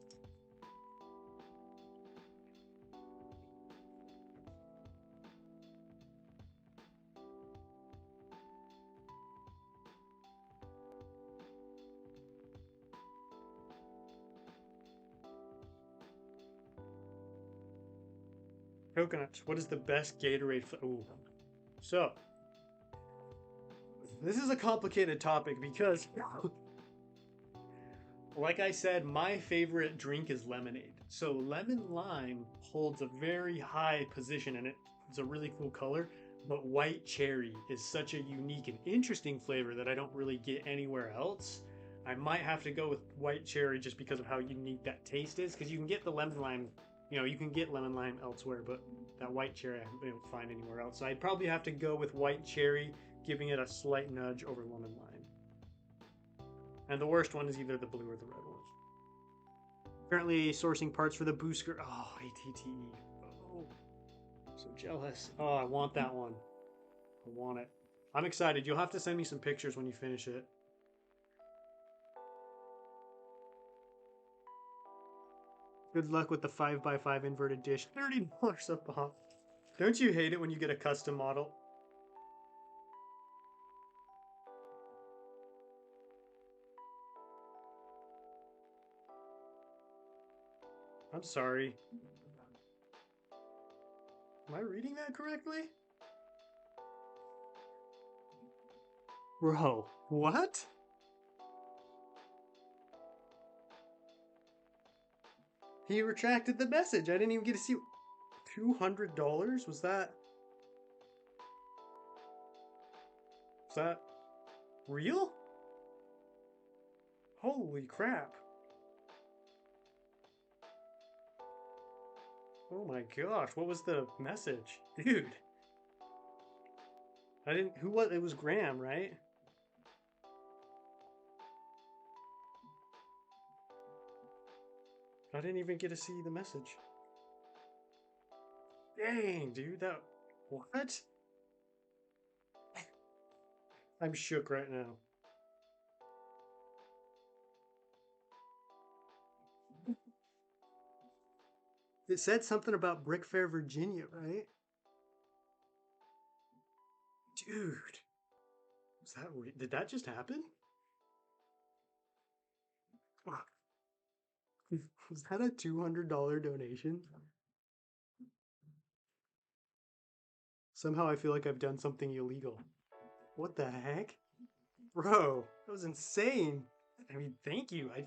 Coconuts. What is the best Gatorade? Ooh. So this is a complicated topic because, like I said, my favorite drink is lemonade. So lemon lime holds a very high position in it. It's a really cool color. But white cherry is such a unique and interesting flavor that I don't really get anywhere else. I might have to go with white cherry just because of how unique that taste is. Because you can get the lemon lime, you can get lemon lime elsewhere, but that white cherry I don't find anywhere else. So I'd probably have to go with white cherry, giving it a slight nudge over lemon lime. And the worst one is either the blue or the red one. Currently sourcing parts for the booster. Oh, ATTE. Oh, so jealous. Oh, I want that one. I want it. I'm excited. You'll have to send me some pictures when you finish it. Good luck with the 5x5 inverted dish. $30 a pop. Don't you hate it when you get a custom model? I'm sorry. Am I reading that correctly? Bro, what? He retracted the message. I didn't even get to see. $200? Was that real? Holy crap. Oh my gosh, what was the message? Dude. It was Graham, right? I didn't even get to see the message. Dang, dude, what? I'm shook right now. It said something about Brick Fair, Virginia, right? Dude. Did that just happen? Was that a $200 donation? Somehow I feel like I've done something illegal. What the heck? Bro, that was insane. I mean, thank you. I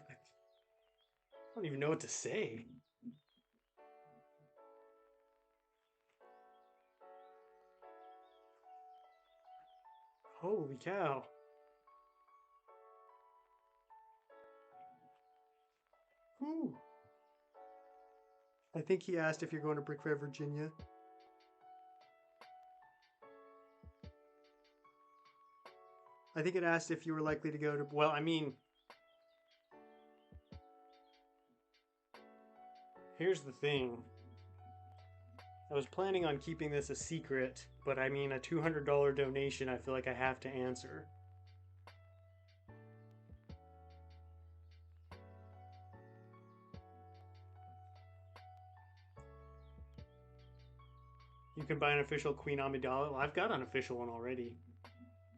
don't even know what to say. Holy cow. Whew. I think he asked if you're going to Brick Fair, Virginia. I think it asked if you were likely to go to... Well, I mean... Here's the thing. I was planning on keeping this a secret, but I mean, a $200 donation, I feel like I have to answer. You can buy an official Queen Amidala. Well, I've got an official one already.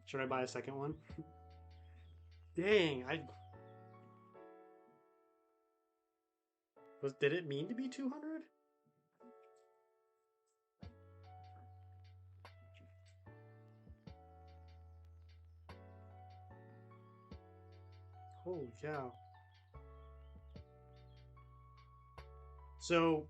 Should I buy a second one? Dang, did it mean to be 200? Holy cow. So,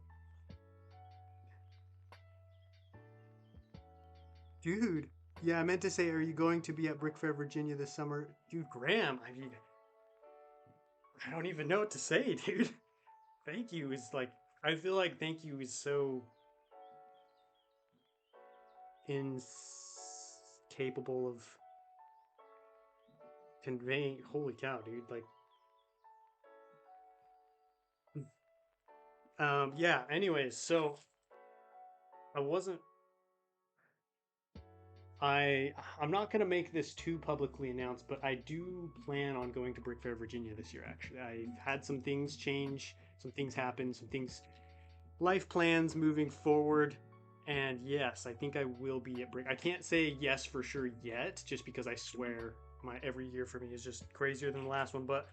dude, yeah, I meant to say, are you going to be at Brick Fair, Virginia this summer? Dude, Graham, I mean, I don't even know what to say, dude. Thank you is like, I feel like thank you is so incapable of conveying. Holy cow, dude. Like, yeah, anyways, so I wasn't. I'm not gonna make this too publicly announced, but I do plan on going to Brick Fair, Virginia this year. Actually, I had some things change, some things happen, some things, life plans moving forward, and yes, I think I will be at Brick. I can't say yes for sure yet, just because I swear my every year for me is just crazier than the last one. But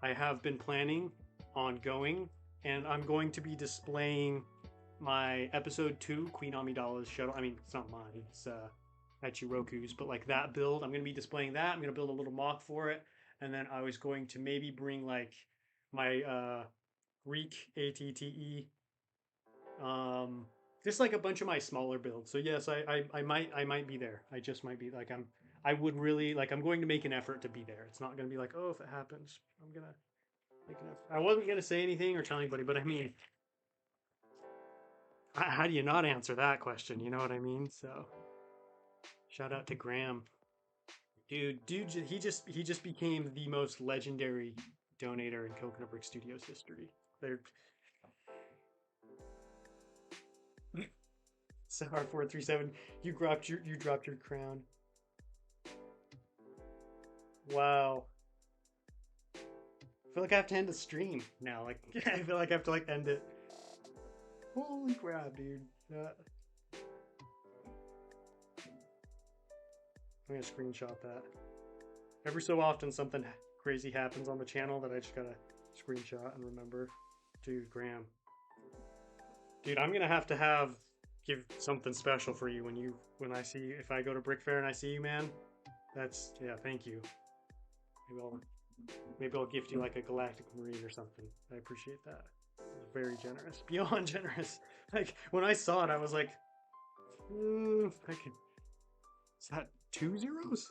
I have been planning on going, and I'm going to be displaying my episode 2 Queen Amidala's shuttle. I mean, it's not mine. It's Ichiroku's, but like that build, I'm going to be displaying that. I'm going to build a little mock for it, and then I was going to maybe bring like my Greek ATTE, just like a bunch of my smaller builds. So yes, I might be there. I just might be like I would really like. I'm going to make an effort to be there. It's not going to be like, oh, if it happens, I'm gonna make an effort. I wasn't going to say anything or tell anybody, but I mean, how do you not answer that question? You know what I mean? So, shout out to Graham, dude. He just became the most legendary donator in Coconut Brick Studios history. They're Sahar 437. You dropped your crown. Wow. I feel like I have to end the stream now. Like I feel like I have to like end it. Holy crap, dude. I'm gonna screenshot that. Every so often something crazy happens on the channel that I just gotta screenshot and remember. Dude, Graham. Dude, I'm gonna have to give something special for you when I see if I go to Brick Fair and I see you, man. That's yeah, thank you. Maybe I'll gift you like a Galactic Marine or something. I appreciate that. Very generous. Beyond generous. Like when I saw it, I was like, I can. Is that 2 zeros?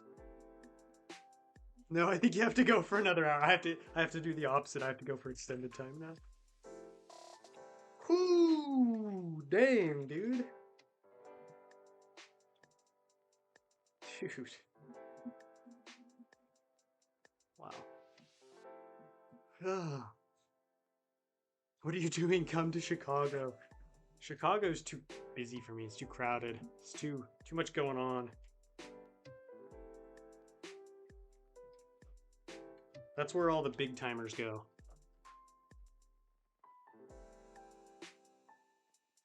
No, I think you have to go for another hour. I have to do the opposite. I have to go for extended time now. Whoo! Damn, dude. Dude. Wow. What are you doing? Come to Chicago. Chicago's too busy for me. It's too crowded. It's too much going on. That's where all the big timers go.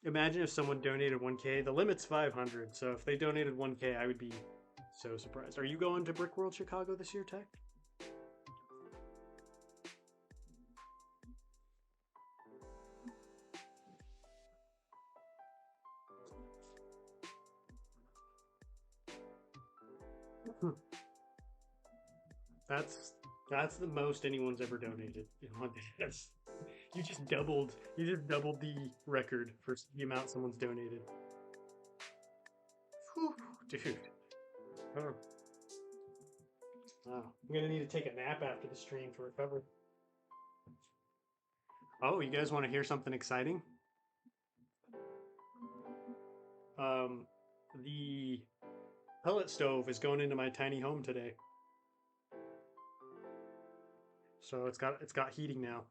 Imagine if someone donated 1K. The limit's 500, so if they donated 1K, I would be so surprised. Are you going to Brick World Chicago this year, Tech? That's the most anyone's ever donated in one day. You just doubled the record for the amount someone's donated. Whew, dude. Oh. Wow. I'm gonna need to take a nap after the stream to recover. Oh, you guys want to hear something exciting? The pellet stove is going into my tiny home today. So it's got heating now.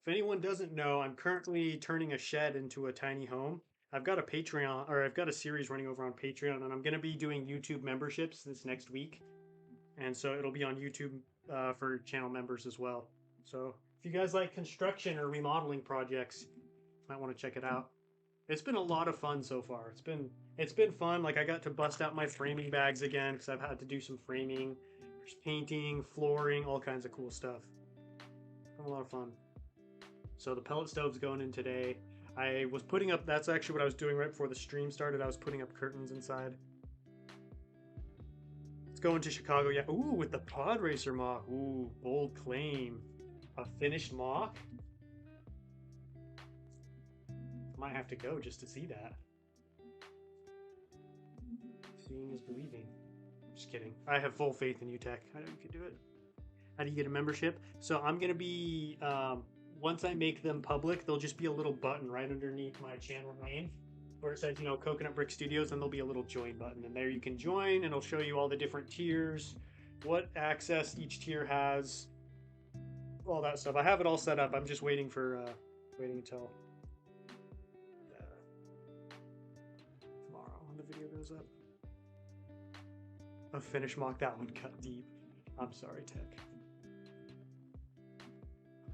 If anyone doesn't know, I'm currently turning a shed into a tiny home. I've got a Patreon, or I've got a series running over on Patreon, and I'm going to be doing YouTube memberships this next week. And so it'll be on YouTube for channel members as well. So if you guys like construction or remodeling projects, you might want to check it out. It's been a lot of fun so far. It's been fun. Like I got to bust out my framing bags again because I've had to do some framing, there's painting, flooring, all kinds of cool stuff. A lot of fun. So the pellet stove's going in today. I was putting up, that's actually what I was doing right before the stream started. I was putting up curtains inside. It's going to Chicago, yeah. Ooh, with the Pod Racer mock. Ooh, bold claim. A finished mock? Might have to go just to see that. Seeing is believing. Just kidding. I have full faith in you, Tech. I know you can do it. How do you get a membership? So I'm going to be, once I make them public, there'll just be a little button right underneath my channel name where it says, you know, Coconut Brick Studios, and there'll be a little join button. And there you can join, and it'll show you all the different tiers, what access each tier has, all that stuff. I have it all set up. I'm just waiting until tomorrow when the video goes up. A finish mock, that one cut deep. I'm sorry, Tech.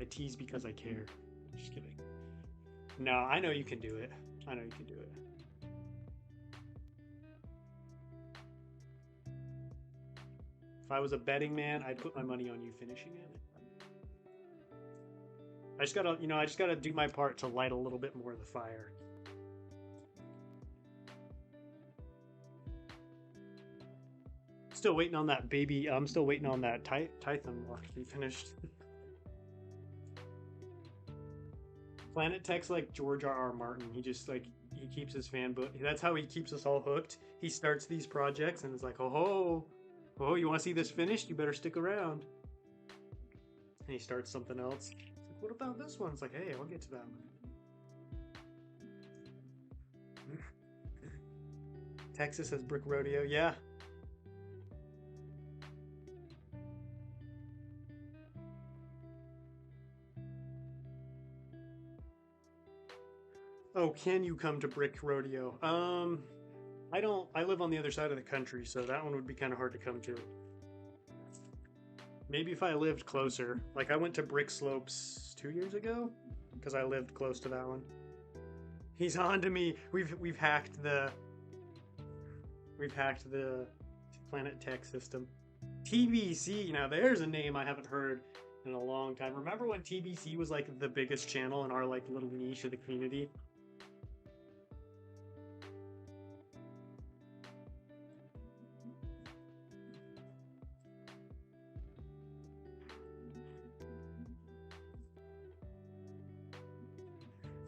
I tease because I care. Just kidding. No, I know you can do it. I know you can do it. If I was a betting man, I'd put my money on you finishing it. I just gotta do my part to light a little bit more of the fire. Still waiting on that baby. I'm still waiting on that Tython walk to be finished. Planet Tech's like George R.R. Martin. He just like he keeps his fan book. That's how he keeps us all hooked. He starts these projects and it's like, oh ho, Oh, you want to see this finished? You better stick around. And he starts something else. It's like, what about this one? It's like, hey, I'll get to that one. Texas has brick rodeo. Yeah. Oh, can you come to brick rodeo? I don't. I live on the other side of the country, so that one would be kind of hard to come to. Maybe if I lived closer. Like I went to Brick Slopes 2 years ago because I lived close to that one. He's on to me. We've hacked the Planet Tech system. TBC. Now there's a name I haven't heard in a long time. Remember when TBC was like the biggest channel in our like little niche of the community?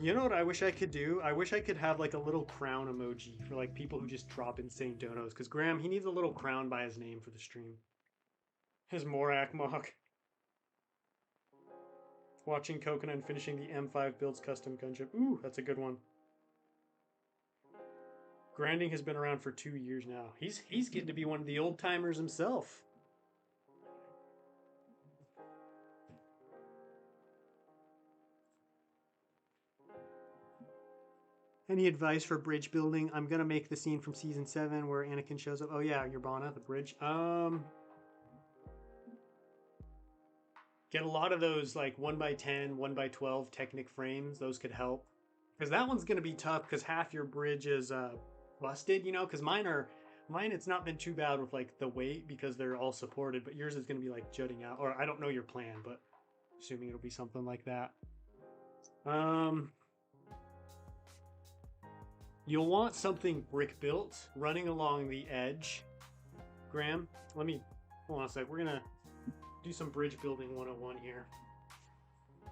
You know what I wish I could do? I wish I could have like a little crown emoji for like people who just drop insane donos. Because Graham, he needs a little crown by his name for the stream. His Morak mock. Watching Coconut and finishing the M5 builds custom gunship. Ooh, that's a good one. Grinding has been around for 2 years now. He's getting to be one of the old timers himself. Any advice for bridge building? I'm gonna make the scene from season 7 where Anakin shows up. Oh yeah, Urbana, the bridge. Get a lot of those like 1x10, 1x12 Technic frames. Those could help. Because that one's gonna be tough because half your bridge is busted, you know, because mine it's not been too bad with like the weight because they're all supported, but yours is gonna be like jutting out. Or I don't know your plan, but assuming it'll be something like that. You'll want something brick built running along the edge. Graham, let me hold on a sec. We're gonna do some bridge building 101 here. I'm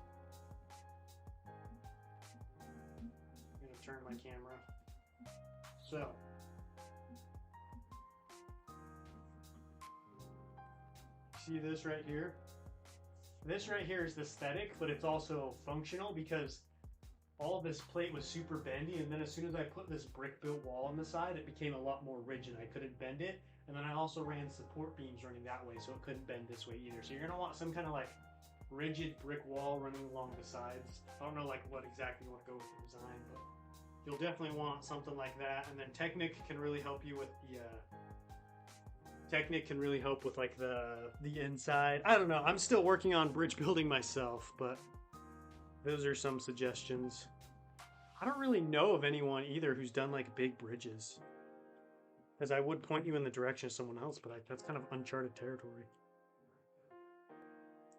gonna turn my camera. So see this right here? This right here is aesthetic, but it's also functional because all this plate was super bendy, and then as soon as I put this brick built wall on the side, it became a lot more rigid. I couldn't bend it, and then I also ran support beams running that way, so it couldn't bend this way either. So you're gonna want some kind of like rigid brick wall running along the sides. I don't know like what exactly you want to go with the design, but you'll definitely want something like that. And then Technic can really help you with the Technic can really help with like the inside. I don't know. I'm still working on bridge building myself, but those are some suggestions. I don't really know of anyone either who's done like big bridges. As I would point you in the direction of someone else, but that's kind of uncharted territory.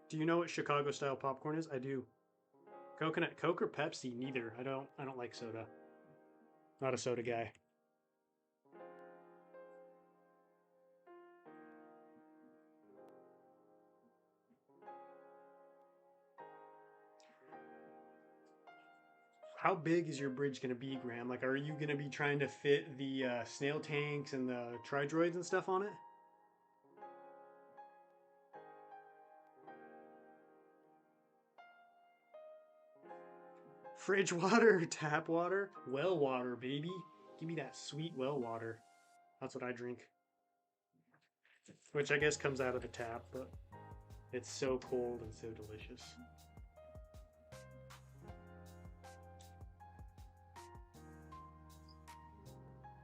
Do you know what Chicago style popcorn is? I do. Coconut, Coke or Pepsi? Neither. I don't like soda. Not a soda guy. How big is your bridge going to be, Graham? Like, are you going to be trying to fit the snail tanks and the tri-droids and stuff on it? Fridge water, tap water, well water, baby. Give me that sweet well water. That's what I drink. Which I guess comes out of the tap, but it's so cold and so delicious.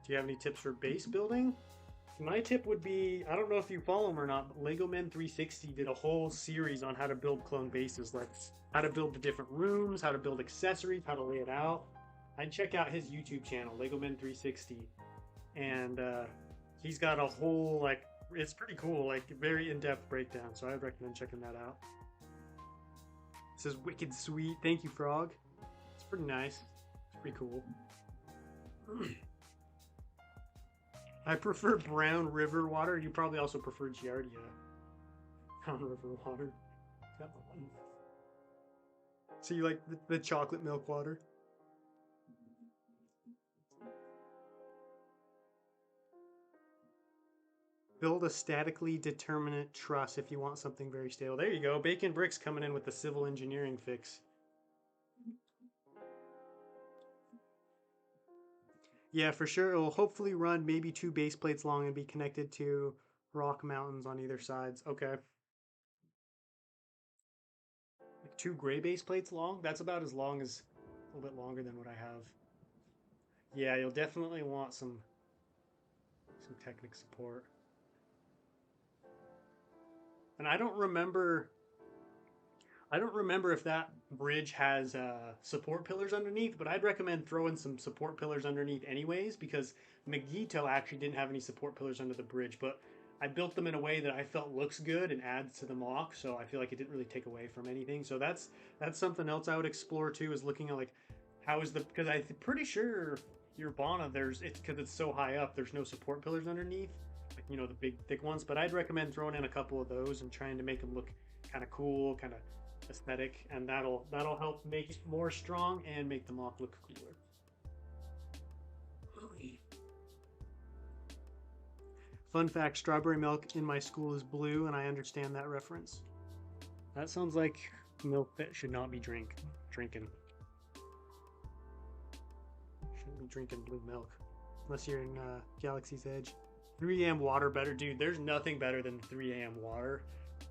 Do you have any tips for base building? My tip would be, I don't know if you follow him or not, but Lego Men 360 did a whole series on how to build clone bases, like how to build the different rooms, how to build accessories, how to lay it out. I'd check out his YouTube channel, Lego Men 360, and he's got a whole, like, it's pretty cool, like, very in-depth breakdown, so I'd recommend checking that out. This is wicked sweet. Thank you, Frog. It's pretty nice. It's pretty cool. I prefer brown river water. You probably also prefer Giardia. Brown river water. So you like the chocolate milk water? Build a statically determinate truss if you want something very stable. There you go. Bacon Bricks coming in with the civil engineering fix. Yeah, for sure. It will hopefully run maybe 2 base plates long and be connected to rock mountains on either sides. Okay. Like 2 gray base plates long? That's about as long as, a little bit longer than what I have. Yeah, you'll definitely want some Technic support. And I don't remember if that bridge has support pillars underneath, but I'd recommend throwing some support pillars underneath anyways, because Mygeeto actually didn't have any support pillars under the bridge, but I built them in a way that I felt looks good and adds to the MOC, so I feel like it didn't really take away from anything. So that's something else I would explore too, is looking at like how is the, because I'm pretty sure your Bana because it's so high up, there's no support pillars underneath, like the big thick ones. But I'd recommend throwing in a couple of those and trying to make them look kind of cool, kind of aesthetic, and that'll help make it more strong and make the MOC look cooler. Fun fact, strawberry milk in my school is blue, and I understand that reference. That sounds like milk that should not be drinking. Shouldn't be drinking blue milk. Unless you're in Galaxy's Edge. 3 a.m. water better. Dude, there's nothing better than 3 a.m. water.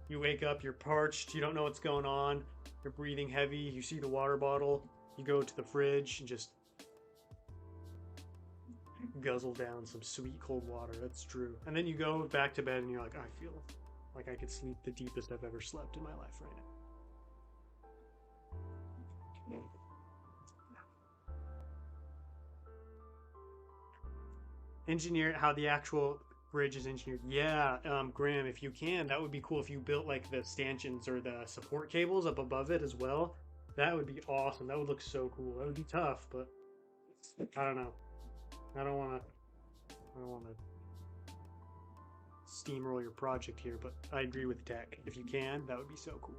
You wake up, you're parched, you don't know what's going on, you're breathing heavy, you see the water bottle, you go to the fridge and just guzzle down some sweet cold water. That's true. And then you go back to bed and you're like, I feel like I could sleep the deepest I've ever slept in my life right now. Engineer how the actual bridge is engineered. Yeah, Graham, if you can, that would be cool if you built like the stanchions or the support cables up above it as well. That would be awesome. That would look so cool. That would be tough, but I don't know. I don't want to steamroll your project here, but I agree with tech. If you can, that would be so cool.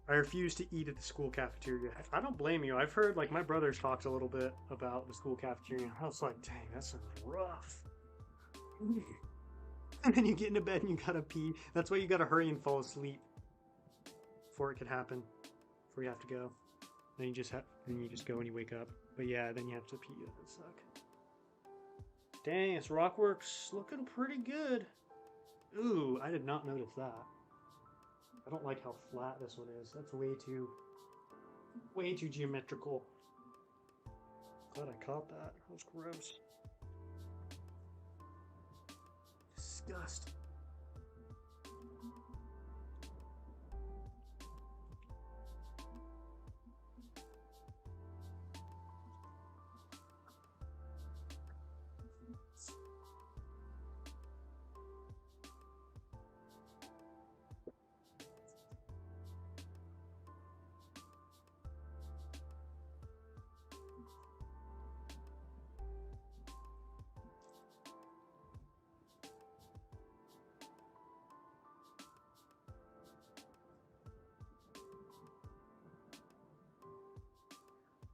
I refuse to eat at the school cafeteria. I don't blame you. I've heard, like, my brother talks a little bit about the school cafeteria. I was like, dang, that sounds rough. And then you get into bed and you gotta pee. That's why you gotta hurry and fall asleep before it could happen. Before you have to go. Then you just go and you wake up. But yeah, then you have to pee. That would suck. Dang, this rockwork's looking pretty good. Ooh, I did not notice that. I don't like how flat this one is. That's way too geometrical. Glad I caught that. That was gross. Disgust.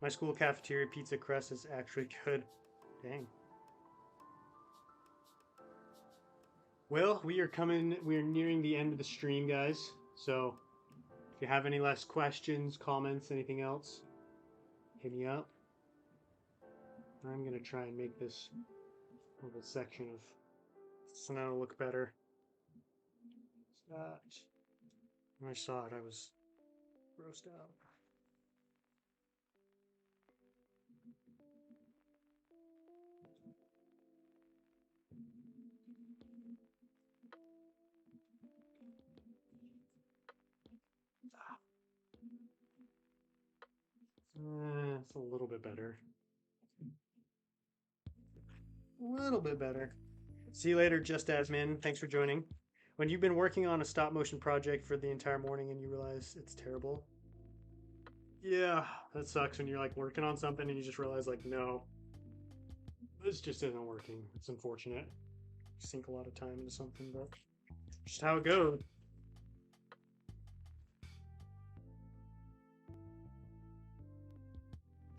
My school cafeteria pizza crust is actually good. Dang. Well, we are nearing the end of the stream, guys. So, if you have any last questions, comments, anything else, hit me up. I'm going to try and make this little section of snow look better. When I saw it, I was grossed out. It's a little bit better. A little bit better. See you later, Just Asmin. Thanks for joining. When you've been working on a stop motion project for the entire morning and you realize it's terrible. Yeah, that sucks when you're like working on something and you just realize like, no, this just isn't working. It's unfortunate. You sink a lot of time into something, but just how it goes.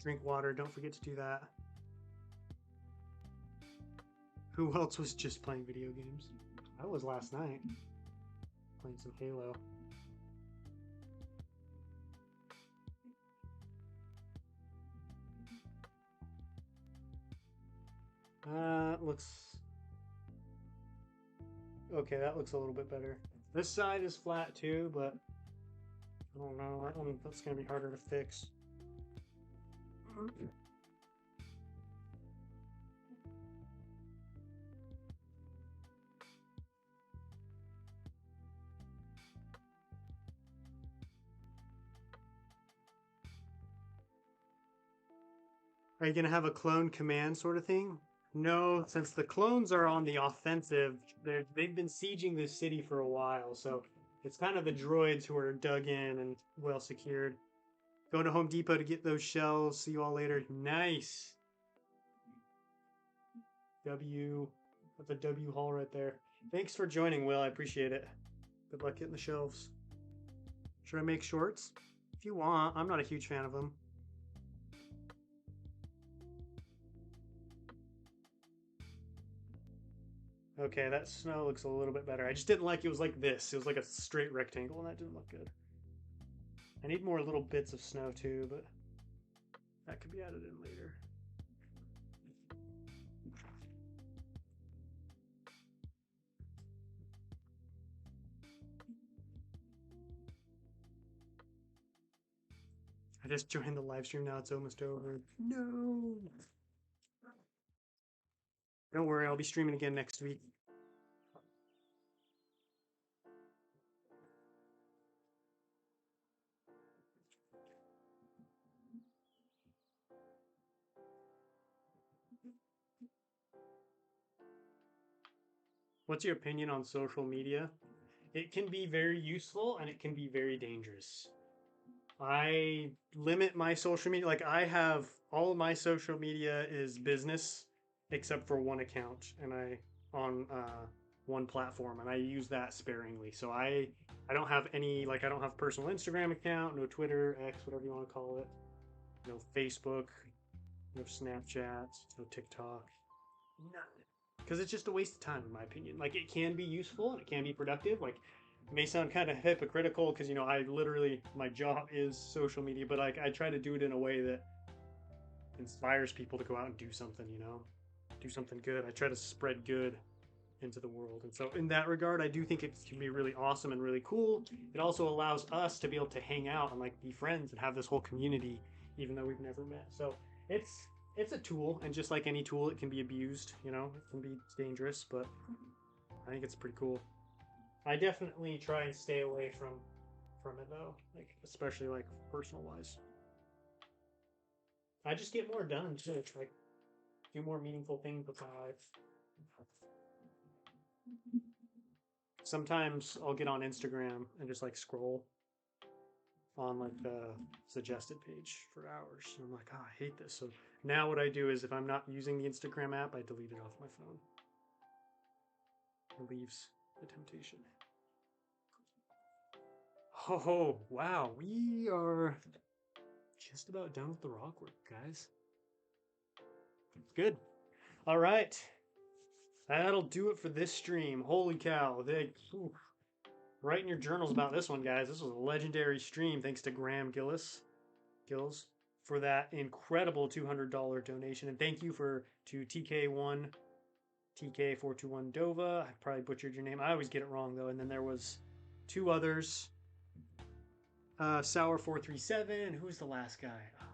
Drink water. Don't forget to do that. Who else was just playing video games? I was last night. Playing some Halo. Looks... Okay, that looks a little bit better. This side is flat too, but I don't know. That's gonna be harder to fix. Are you gonna have a clone command sort of thing? No, since the clones are on the offensive, they've been sieging this city for a while, so it's kind of the droids who are dug in and well secured. Going to Home Depot to get those shells. See you all later. Nice. W. That's a W haul right there. Thanks for joining, Will. I appreciate it. Good luck getting the shelves. Should I make shorts? If you want. I'm not a huge fan of them. Okay, that snow looks a little bit better. I just didn't like it was like this. It was like a straight rectangle, and that didn't look good. I need more little bits of snow too, but that could be added in later. I just joined the live stream now. It's almost over. No. Don't worry, I'll be streaming again next week. What's your opinion on social media? It can be very useful and it can be very dangerous. I limit my social media. Like I have all of my social media is business except for one account and I on one platform and I use that sparingly. So I don't have any like I don't have personal Instagram account, no Twitter, X, whatever you want to call it. No Facebook, no Snapchat, no TikTok. Nothing. Because it's just a waste of time in my opinion. Like it can be useful and it can be productive. Like it may sound kind of hypocritical because you know I literally my job is social media, but like I try to do it in a way that inspires people to go out and do something, you know, do something good. I try to spread good into the world, and so in that regard, I do think it can be really awesome and really cool. It also allows us to be able to hang out and like be friends and have this whole community, even though we've never met. So it's a tool, and just like any tool, it can be abused. You know, it can be dangerous, but I think it's pretty cool. I definitely try and stay away from it though, like especially like personal wise. I just get more done too. Like do more meaningful things with my life. Sometimes I'll get on Instagram and just like scroll on like the suggested page for hours. And I'm like, oh, I hate this. So now what I do is if I'm not using the Instagram app, I delete it off my phone. Relieves the temptation. Oh, wow. We are just about done with the rock work, guys. Good. All right. That'll do it for this stream. Holy cow. Write in your journals about this one, guys. This was a legendary stream thanks to Graham Gills for that incredible $200 donation. And thank you to TK1, TK421 Dova. I probably butchered your name. I always get it wrong, though. And then there was two others. Sour437. Who's the last guy? Oh,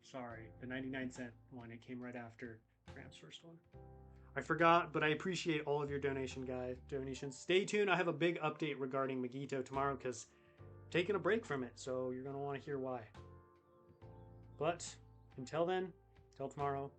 sorry. The 99-cent one. It came right after Graham's first one. I forgot, but I appreciate all of your donations. Stay tuned. I have a big update regarding Mygeeto tomorrow because I'm taking a break from it, so you're going to want to hear why. But until then, till tomorrow,